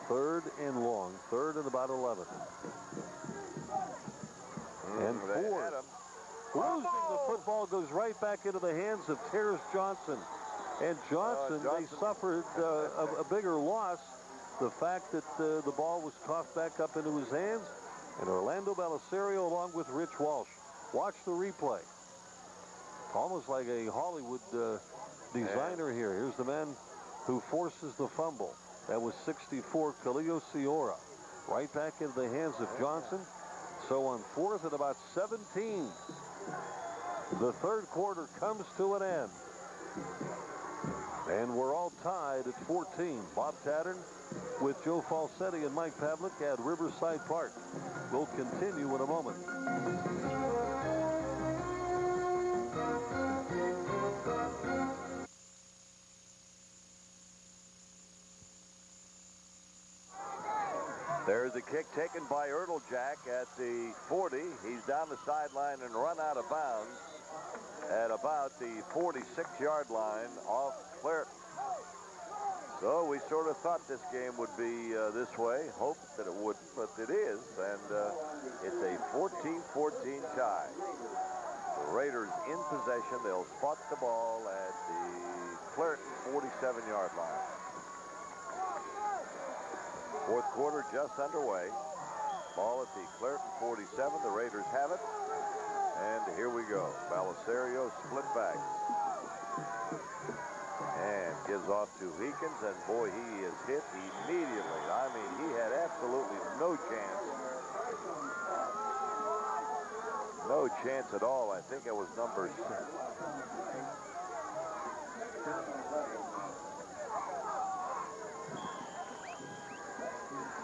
3rd and long, 3rd and about 11. And Ford losing the football goes right back into the hands of Terrence Johnson. And Johnson, they suffered a bigger loss. The fact that the ball was tossed back up into his hands, and Orlando Belisario along with Rich Walsh. Watch the replay. Almost like a Hollywood designer here. Here's the man who forces the fumble. That was 64, Khalil Ciora. Right back into the hands of Johnson. So on 4th and about 17, the third quarter comes to an end. And we're all tied at 14. Bob Tattern with Joe Falsetti and Mike Pavlik at Riverside Park. We'll continue in a moment.
There's a kick taken by Ertlejack at the 40. He's down the sideline and run out of bounds at about the 46-yard line off Clairton. So we sort of thought this game would be this way, hoped that it wouldn't, but it is, and it's a 14-14 tie. The Raiders in possession. They'll spot the ball at the Clairton 47-yard line. Fourth quarter just underway. Ball at the Clairton 47. The Raiders have it. And here we go. Belisario split back. And gives off to Heekins, and boy, he is hit immediately. I mean, he had absolutely no chance. No chance at all. I think it was number 6.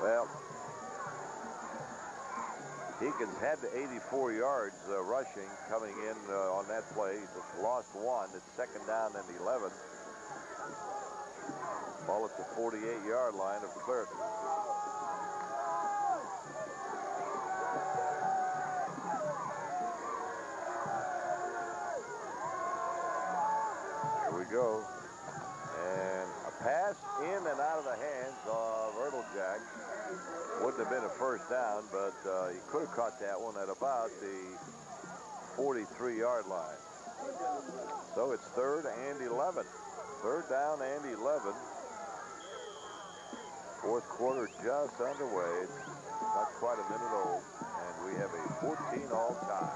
Well, Heekins had 84 yards rushing coming in on that play. Just lost 1. It's second down and 11. Ball at the 48-yard line of Clairton. Here we go. And a pass in and out of the hands of Ertlejack. Wouldn't have been a first down, but he could have caught that one at about the 43-yard line. So it's 3rd and 11. 3rd down and 11. Fourth quarter just underway. It's not quite a minute old, and we have a 14-all tie.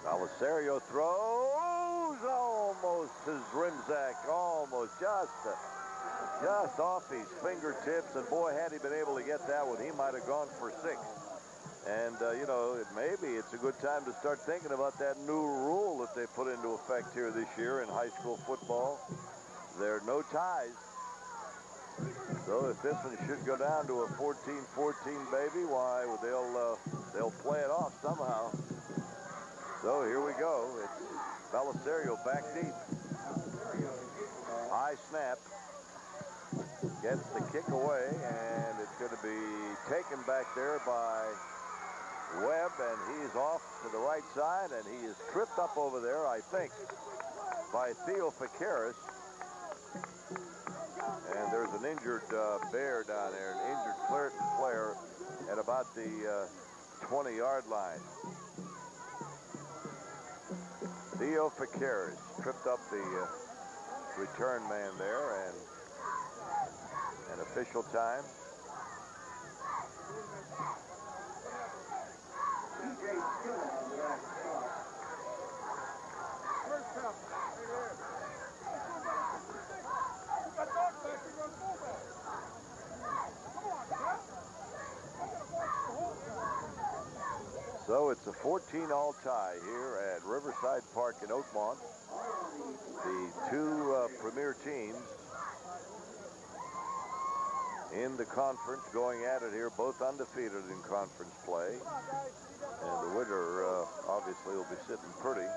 Belisario throws almost his rimsack, almost just off his fingertips, and boy, had he been able to get that one, he might have gone for 6. And you know, maybe it's a good time to start thinking about that new rule that they put into effect here this year in high school football. There are no ties. So if this one should go down to a 14-14 baby, why, well, they'll play it off somehow. So here we go. It's Belisario back deep. High snap. Gets the kick away, and it's going to be taken back there by Webb, and he's off to the right side, and he is tripped up over there, I think, by Theo Ficaris. And there's an injured bear down there, an injured Clairton player at about the 20-yard line. Theo Ficaris tripped up the return man there, and an official time. So it's a 14-all tie here at Riverside Park in Oakmont. The two premier teams in the conference going at it here, both undefeated in conference play. And the winner obviously will be sitting pretty.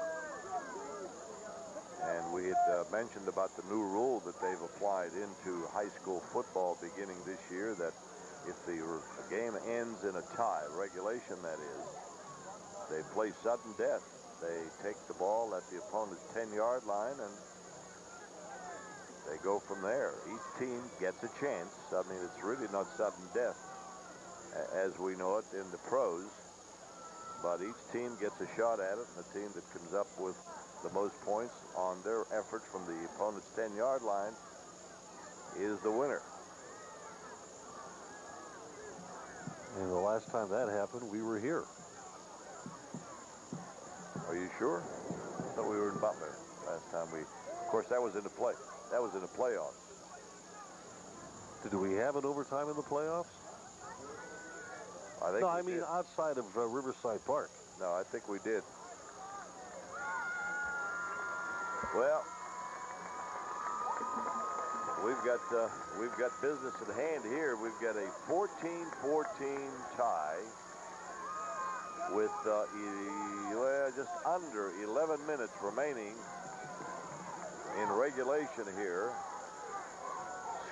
And we had mentioned about the new rule that they've applied into high school football beginning this year, that if the game ends in a tie, regulation that is, they play sudden death. They take the ball at the opponent's 10-yard line, and they go from there. Each team gets a chance. I mean, it's really not sudden death as we know it in the pros, but each team gets a shot at it, and the team that comes up with the most points on their effort from the opponent's 10-yard line is the winner.
And the last time that happened, we were here.
Are you sure? I thought we were in Butler last time we. Of course, that was in the playoffs.
Did we have an overtime in the playoffs?
I think
No, I mean
did.
outside of Riverside Park.
No, I think we did. Well, we've got business at hand here. We've got a 14-14 tie with just under 11 minutes remaining in regulation here.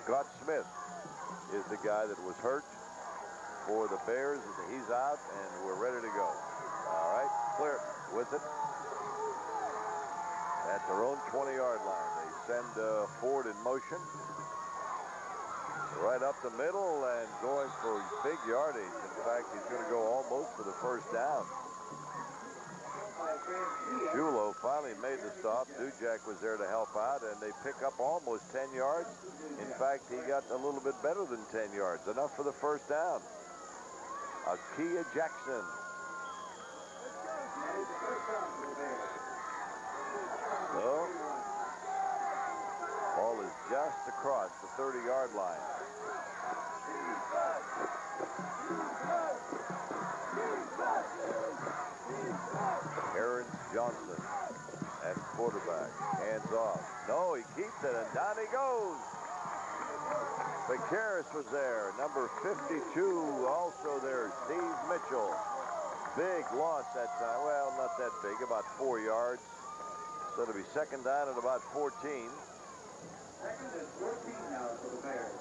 Scott Smith is the guy that was hurt for the Bears. He's out, and we're ready to go. All right, Clairton with it at their own 20-yard line. They send Ford in motion right up the middle and going for big yardage. In fact, he's going to go almost for the first down. Shulo finally made the stop. Dujak was there to help out, and they pick up almost 10 yards. In fact, he got a little bit better than 10 yards, enough for the first down. Akia Jackson. So, ball is just across the 30-yard line. Terrence Johnson at quarterback. Hands off. No, he keeps it, and down he goes. Vaqueris was there. Number 52 also there. Steve Mitchell. Big loss that time. Well, not that big, about 4 yards. So it'll be second down at about 14.
Second and 14 now for the Bears.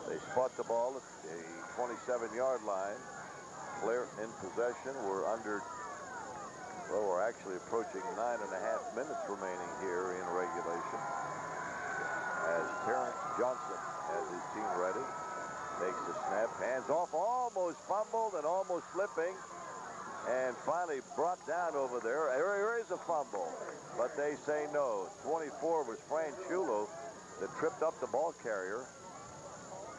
They spot the ball at the 27-yard line. Clairton in possession. We're actually approaching 9.5 minutes remaining here in regulation. As Terrence Johnson has his team ready. Takes the snap, hands off, almost fumbled and almost slipping. And finally brought down over there. There is a fumble, but they say no. 24 was Fran Shulo that tripped up the ball carrier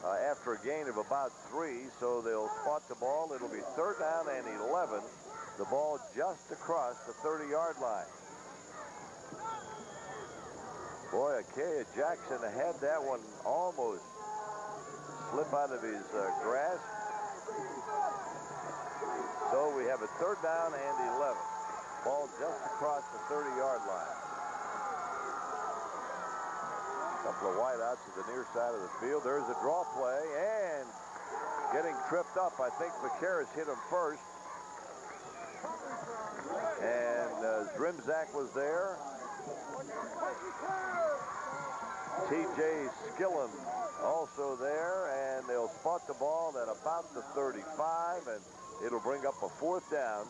after a gain of about 3. So they'll spot the ball. It'll be third down and 11. The ball just across the 30-yard line. Boy, Akia Jackson had that one almost slip out of his grasp. So we have a third down and 11. Ball just across the 30-yard line. A couple of wideouts to the near side of the field. There's a draw play, and getting tripped up. I think Vaqueris hit him first. And Zrimzak was there. T.J. Skillen also there, and they'll spot the ball at about the 35, and it'll bring up a fourth down.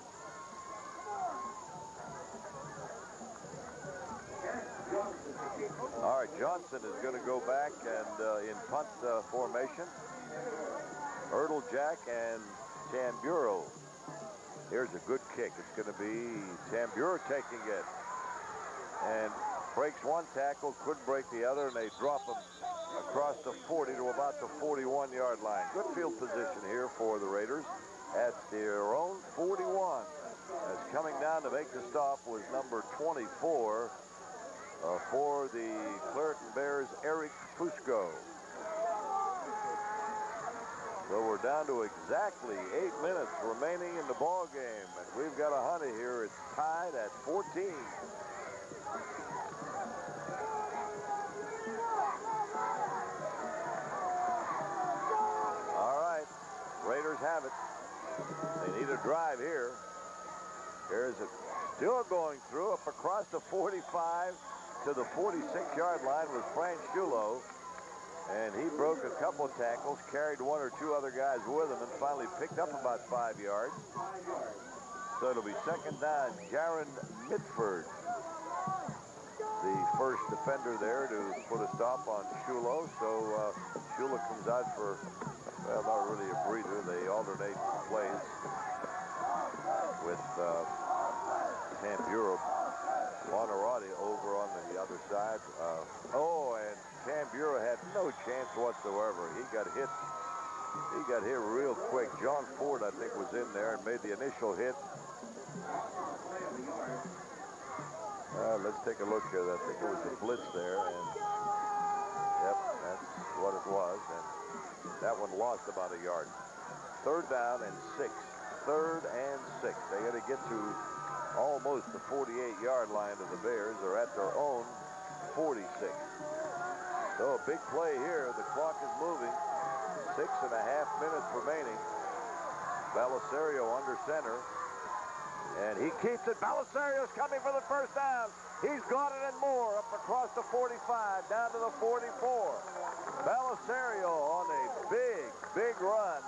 All right, Johnson is going to go back and in punt formation. Jack and Tamburo. Here's a good kick. It's going to be Tamburo taking it. And breaks one tackle, could break the other, and they drop him across the 40 to about the 41-yard line. Good field position here for the Raiders at their own 41. As coming down to make the stop was number 24 for the Clairton Bears, Eric Fusco. So we're down to exactly 8 minutes remaining in the ball game, and we've got a honey here. It's tied at 14. All right, Raiders have it. They need a drive here. Here's it, still going through up across the 45 to the 46-yard line was Frank Shulo. And he broke a couple of tackles, carried one or two other guys with him, and finally picked up about 5 yards. So it'll be second down. Jaron Mitford, the first defender there to put a stop on Shulo. So Shulo comes out for, well, not really a breather. They alternate plays with Tamburo Bonarotti over on the other side. Oh, and Tambureau had no chance whatsoever. He got hit. He got hit real quick. John Ford, I think, was in there and made the initial hit. Let's take a look here. I think it was a blitz there, and yep, that's what it was. And that one lost about a yard. 3rd down and 6. 3rd and 6. They got to get to almost the 48-yard line of the Bears. They're at their own 46. So a big play here. The clock is moving. 6.5 minutes remaining. Belisario under center. And he keeps it. Balisario's coming for the first down. He's got it and more up across the 45, down to the 44. Belisario on a big, big run.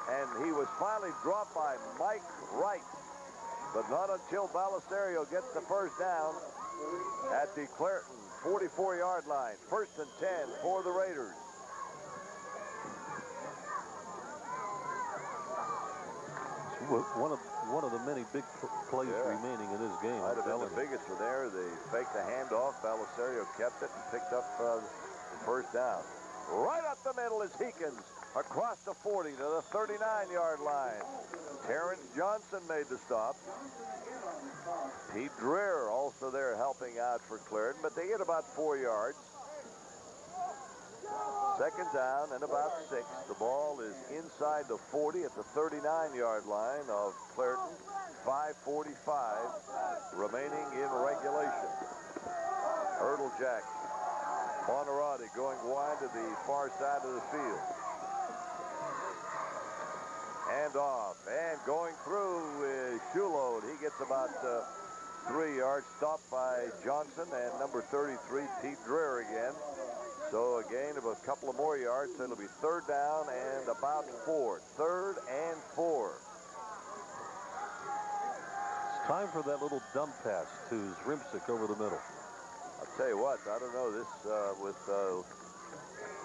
And he was finally dropped by Mike Wright. But not until Belisario gets the first down at the Clairton 44-yard line. 1st and 10 for the Raiders.
One of the many big plays remaining in this game.
Might have been the biggest one there. They faked the handoff. Belisario kept it and picked up the first down. Right up the middle is Heekins across the 40 to the 39-yard line. Terrence Johnson made the stop. Pete Dreher also there helping out for Clairton, but they get about 4 yards. 2nd down and about 6. The ball is inside the 40 at the 39-yard line of Clairton. 5:45 remaining in regulation. Erteljack, Bonarotti going wide to the far side of the field. Hand off, and going through is Shulo, and he gets about 3 yards, stopped by Johnson and number 33, Pete Dreher again. So a gain of a couple of more yards, so it'll be 3rd down and about 4. 3rd and 4.
It's time for that little dump pass to Zrimsik over the middle.
I'll tell you what, I don't know this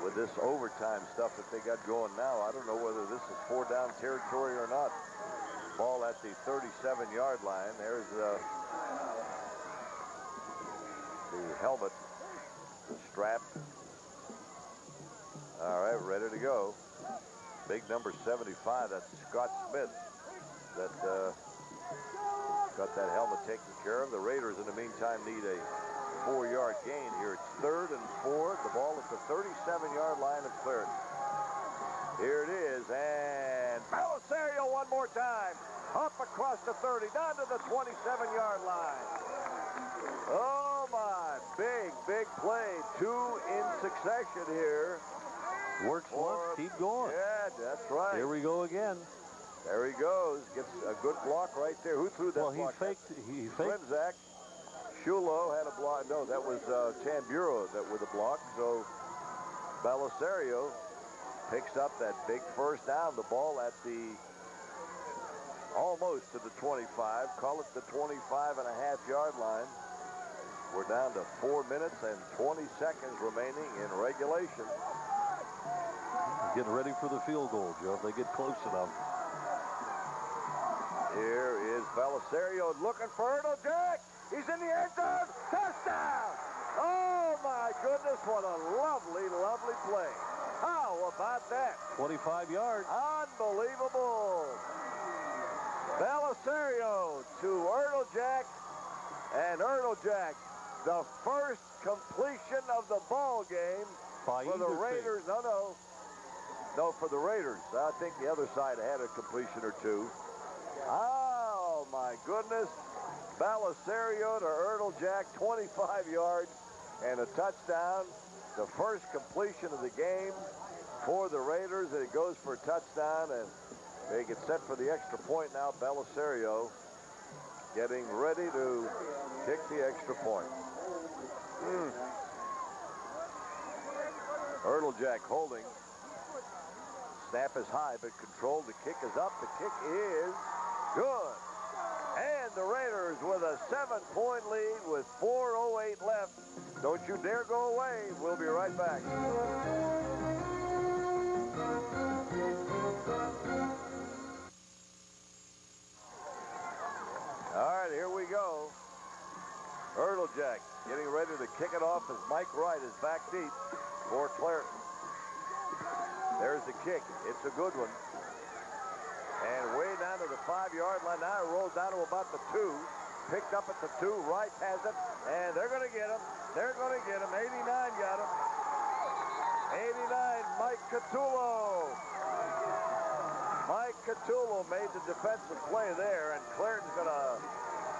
with this overtime stuff that they got going now. I don't know whether this is 4-down territory or not. Ball at the 37-yard line. There's the helmet, the strap. All right, ready to go. Big number 75, that's Scott Smith that got that helmet taken care of. The Raiders, in the meantime, need a 4-yard gain here. It's 3rd and 4. The ball at the 37-yard line of Clairton. Here it is, and Belisario one more time. Up across the 30, down to the 27-yard line. Oh, my. Big, big play. 2 in succession here.
Works once, keep going.
Yeah, that's right.
Here we go again.
There he goes. Gets a good block right there. Who threw that block?
Well, he faked.
Zach. Shulo had a block. No, that was Tambureau that with a block. So Belisario picks up that big first down. The ball at the almost to the 25. Call it the 25.5-yard line. We're down to 4 minutes and 20 seconds remaining in regulation.
Getting ready for the field goal, Joe, if they get close enough.
Here is Belisario looking for Erteljack. He's in the end zone. Touchdown! Oh, my goodness, what a lovely, lovely play. How about that?
25 yards.
Unbelievable. Belisario to Erteljack, and Erteljack, the first completion of the ball game
By
for the Raiders.
Team.
No, for the Raiders. I think the other side had a completion or two. Oh, my goodness. Belisario to Erteljack, 25 yards and a touchdown. The first completion of the game for the Raiders, and it goes for a touchdown, and they get set for the extra point now. Belisario getting ready to kick the extra point. Erteljack holding. Snap is high, but controlled. The kick is up. The kick is good. And the Raiders with a 7-point lead with 4:08 left. Don't you dare go away. We'll be right back. All right, here we go. Jack getting ready to kick it off as Mike Wright is back deep for Clairton. There's the kick. It's a good one. And way down to the 5-yard line. Now it rolls down to about the 2. Picked up at the 2. Wright has it. And they're going to get him. They're going to get him. 89 got him. 89, Mike Catullo. Mike Catullo made the defensive play there, and Clairton's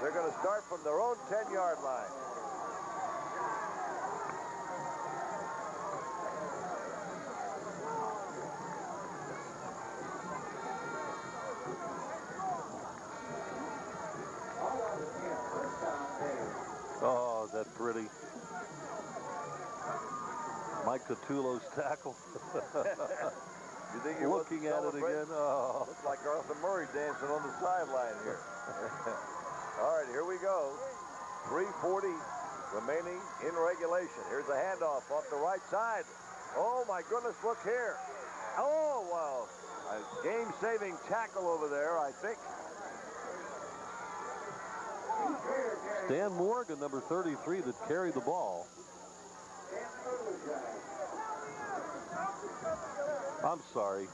they're going to start from their own 10-yard line.
Oh, is that pretty? Mike Catullo's tackle.
You think he
looking at it again? Oh.
Looks like Arthur Murray dancing on the sideline here. All right, here we go. 3:40 remaining in regulation. Here's a handoff off the right side. Oh, my goodness, look here. Oh, wow. A game-saving tackle over there, I think.
Stan Morgan, number 33, that carried the ball. I'm sorry.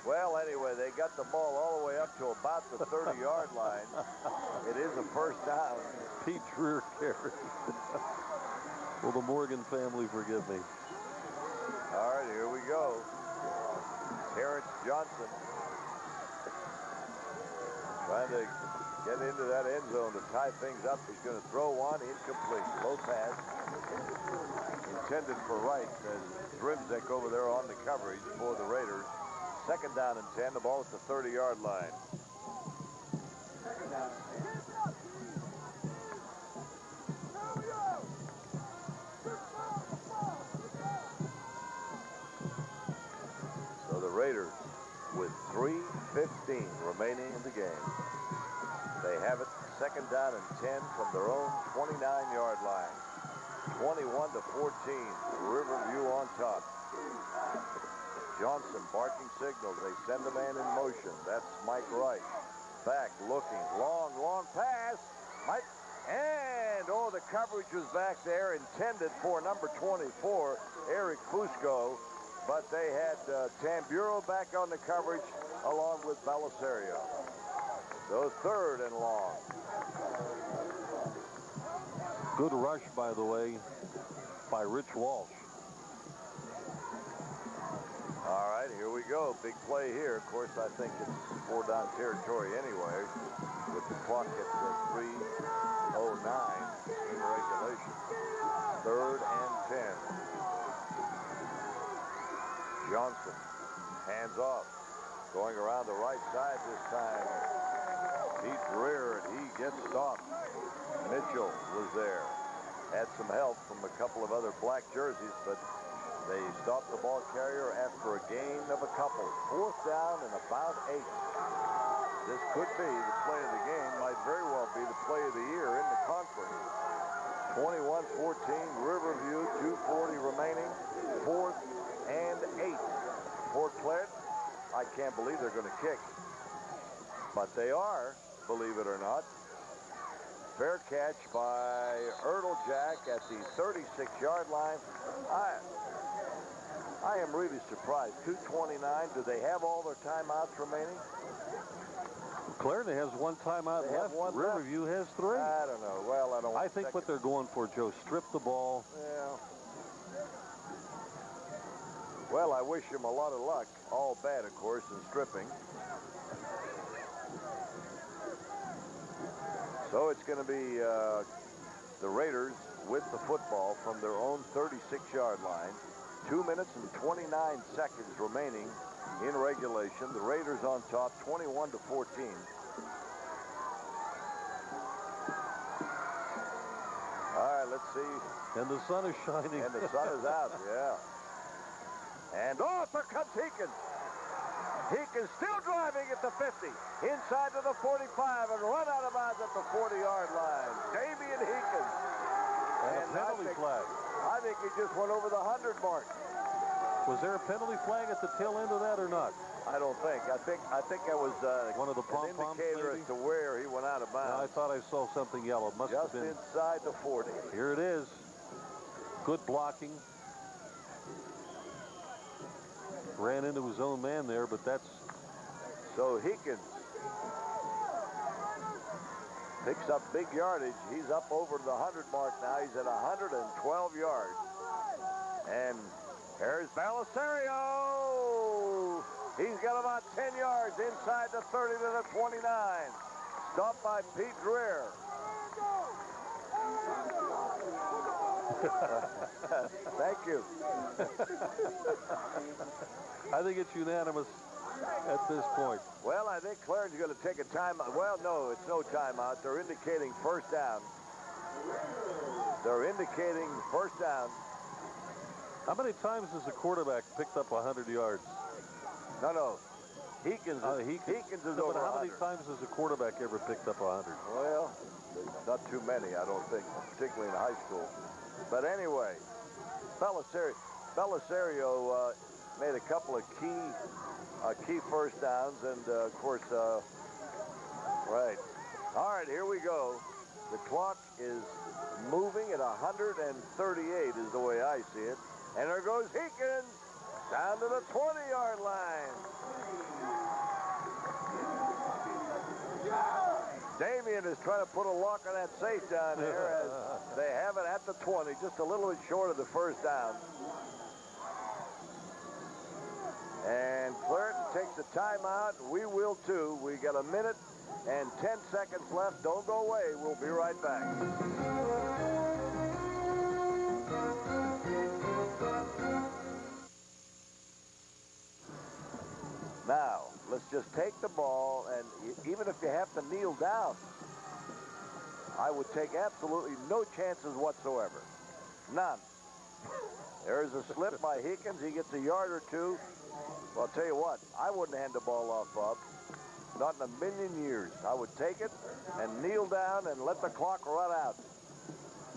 Well, anyway, they got the ball all the way up to about the 30-yard line. It is a first down.
Pete Dreer carried. Will the Morgan family forgive me?
All right, here we go. Terrence Johnson trying to get into that end zone to tie things up. He's going to throw one incomplete. Low pass intended for Wright as Drimzek over there on the coverage for the Raiders. Second down and 10. The ball at the 30-yard line. So the Raiders with 3:15 remaining in the game. They have it second down and 10 from their own 29-yard line. 21-14. Riverview on top. Johnson barking signals. They send a man in motion. That's Mike Wright. Back looking. Long pass. Mike. And, oh, the coverage was back there intended for number 24, Eric Fusco. But they had Tamburo back on the coverage along with Belisario. So third and long.
Good rush, by the way, by Rich Walsh.
All right, here we go. Big play here. Of course, I think it's 4-down territory anyway, with the clock at 3:09 in regulation. Third and 10. Johnson, hands off. Going around the right side this time. Pete Dreer, and he gets stopped. Mitchell was there. Had some help from a couple of other black jerseys, but they stopped the ball carrier after a gain of a couple. Fourth down and about 8. This could be the play of the game. Might very well be the play of the year in the conference. 21-14, Riverview, 2:40 remaining. 4th and 8 for Clairton. I can't believe they're going to kick. But they are, believe it or not. Fair catch by Jack at the 36-yard line. I am really surprised. 2:29. Do they have all their timeouts remaining?
Clairton has one timeout left. Riverview has 3.
I don't know. Well, I don't.
I think what they're going for, Joe, strip the ball.
Yeah. Well, I wish him a lot of luck. All bad, of course, in stripping. So it's going to be the Raiders with the football from their own 36-yard line. 2 minutes and 29 seconds remaining in regulation. The Raiders on top, 21-14. All right, let's see.
And the sun is shining.
And the sun is out, yeah. And off there comes Heekins. Heekins still driving at the 50. Inside to the 45 and run out of bounds at the 40-yard line. Damian Heekins.
And a penalty flag.
I think he just went over the 100 mark.
Was there a penalty flag at the tail end of that or not?
I don't think. I think that was
one of the
an
pom-poms,
indicator
maybe?
as to where he went out of
No, I
bounds.
thought I saw something yellow. Must
Just
have been.
inside the 40.
Here it is. Good blocking. Ran into his own man there, but that's...
So Heekins picks up big yardage. He's up over the 100 mark now. He's at 112 yards. And here's Belisario. He's got about 10 yards inside the 30 to the 29. Stopped by Pete Greer. Thank you.
I think it's unanimous at this point.
Well, I think Clairton's going to take a timeout. Well, no, it's no timeout. They're indicating first down. They're indicating first down.
How many times has a quarterback picked up 100 yards?
No. Heekins is
No,
over
but how
100.
many times has a quarterback ever picked up 100?
Well, not too many, I don't think, particularly in high school. But anyway, Belisario made a couple of key first downs, and of course, right. All right, here we go. The clock is moving at 138 is the way I see it. And there goes Heekins down to the 20-yard line. Damian is trying to put a lock on that safe down there as they have it at the 20, just a little bit short of the first down. And Clairton takes a timeout. We will too. We got a minute and 10 seconds left. Don't go away. We'll be right back. Now, let's just take the ball, and even if you have to kneel down, I would take absolutely no chances whatsoever. None. There's a slip by Heekins. He gets a yard or two. Well, I'll tell you what, I wouldn't hand the ball off, Bob. Not in a million years. I would take it and kneel down and let the clock run out.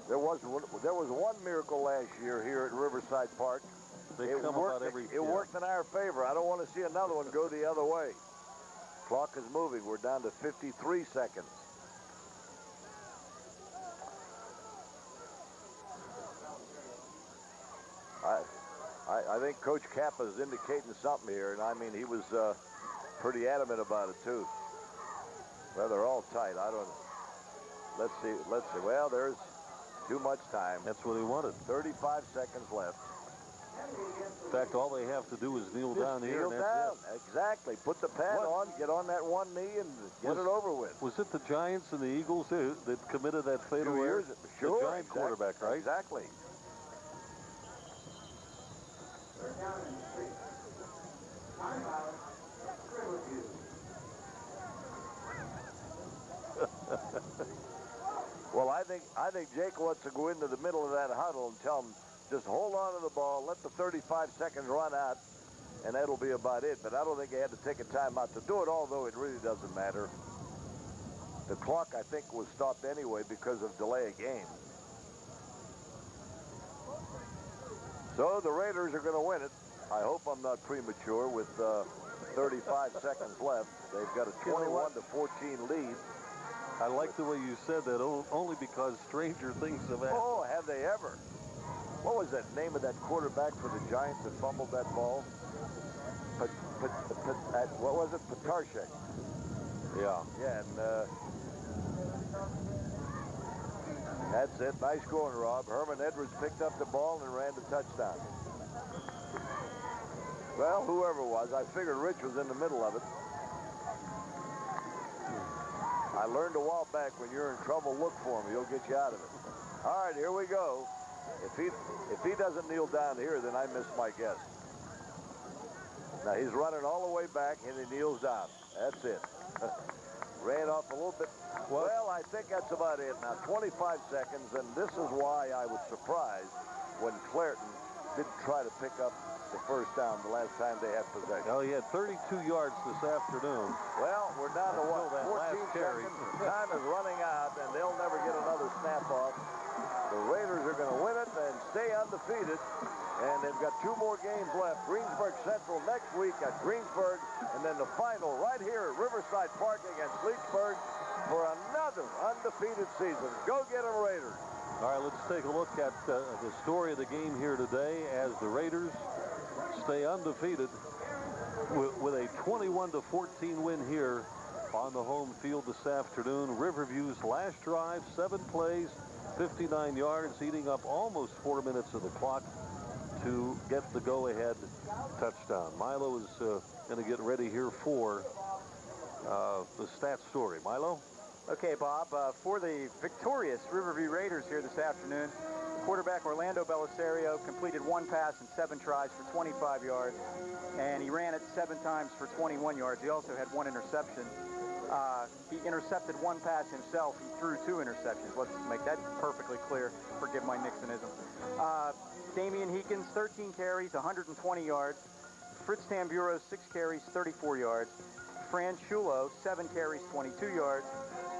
There was one miracle last year here at Riverside Park. It worked in our favor. I don't want to see another one go the other way. Clock is moving. We're down to 53 seconds. I think Coach Kappa is indicating something here, and I mean, he was pretty adamant about it too. Well, they're all tight. I don't. Let's see. Well, there's too much time.
That's what he wanted.
35 seconds left.
In fact, all they have to do is kneel down here.
Kneel down. Exactly. Put the pad on, get on that one knee, and get it over with.
Was it the Giants and the Eagles that committed that fatal error?
Sure.
The Giant quarterback, right?
Exactly.
Third down and 6. Timeout, Riverview.
Well, I think Jake wants to go into the middle of that huddle and tell him, just hold on to the ball, let the 35 seconds run out, and that'll be about it. But I don't think he had to take a timeout to do it, although it really doesn't matter. The clock, I think, was stopped anyway because of delay of game. So the Raiders are going to win it. I hope I'm not premature with 35 seconds left. They've got a 21-14 lead.
I like the way you said that, only because stranger things have happened.
Oh, have they ever? What was that name of that quarterback for the Giants that fumbled that ball? What was it? Patarchek.
Yeah.
Yeah, and that's it. Nice going, Rob. Herman Edwards picked up the ball and ran the touchdown. Well, whoever it was, I figured Rich was in the middle of it. I learned a while back, when you're in trouble, look for him. He'll get you out of it. All right, here we go. If he doesn't kneel down here, then I miss my guess. Now he's running all the way back and he kneels down. That's it. Ran off a little bit. Well, I think that's about it. Now 25 seconds, and this is why I was surprised when Clairton didn't try to pick up the first down the last time they had possession.
Well, he had 32 yards this afternoon.
Well, we're down to what? 14 seconds. Time is running out, and they'll never get another snap off. The Raiders are going to win it and stay undefeated And they've got 2 more games left. Greensburg Central next week at Greensburg, and then the final right here at Riverside Park against Leechburg for another undefeated season. Go get them, Raiders.
All right, let's take a look at the story of the game here today as the Raiders stay undefeated with a 21-14 win here on the home field this afternoon. Riverview's last drive, 7 plays, 59 yards, eating up almost 4 minutes of the clock to get the go-ahead touchdown. Milo is going to get ready here for the stats story. Milo?
Okay, Bob, for the victorious Riverview Raiders here this afternoon, quarterback Orlando Belisario completed 1 pass and 7 tries for 25 yards, and he ran it 7 times for 21 yards. He also had 1 interception. He intercepted 1 pass himself. He threw 2 interceptions. Let's make that perfectly clear. Forgive my Nixonism. Damian Heekins, 13 carries, 120 yards. Fritz Tamburo, 6 carries, 34 yards. Fran Shulo, 7 carries, 22 yards.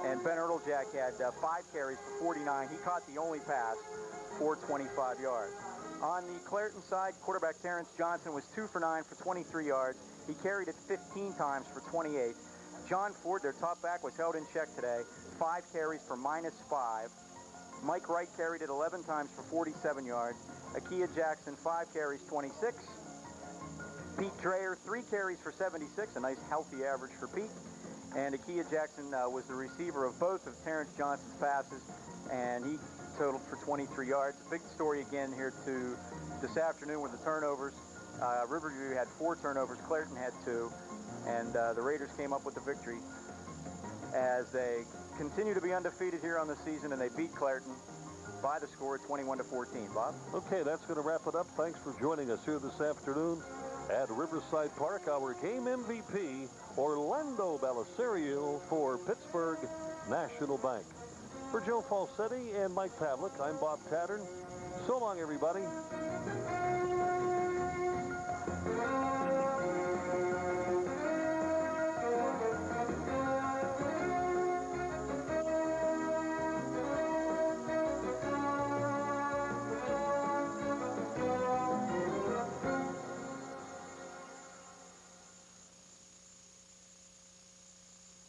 And Ben Ertlejack had 5 carries for 49. He caught the only pass for 25 yards. On the Clairton side, quarterback Terrence Johnson was 2 for 9 for 23 yards. He carried it 15 times for 28. John Ford, their top back, was held in check today. 5 carries for -5. Mike Wright carried it 11 times for 47 yards. Akia Jackson, 5 carries, 26. Pete Dreyer, 3 carries for 76, a nice healthy average for Pete. And Akia Jackson was the receiver of both of Terrence Johnson's passes, and he totaled for 23 yards. A big story again here to this afternoon with the turnovers. Riverview had 4 turnovers, Clairton had 2, and the Raiders came up with the victory as they continue to be undefeated here on the season, and they beat Clairton by the score of 21-14. Bob?
Okay, that's going to wrap it up. Thanks for joining us here this afternoon at Riverside Park. Our game MVP, Orlando Belisario for Pittsburgh National Bank. For Joe Falsetti and Mike Pavlik, I'm Bob Tattern. So long, everybody.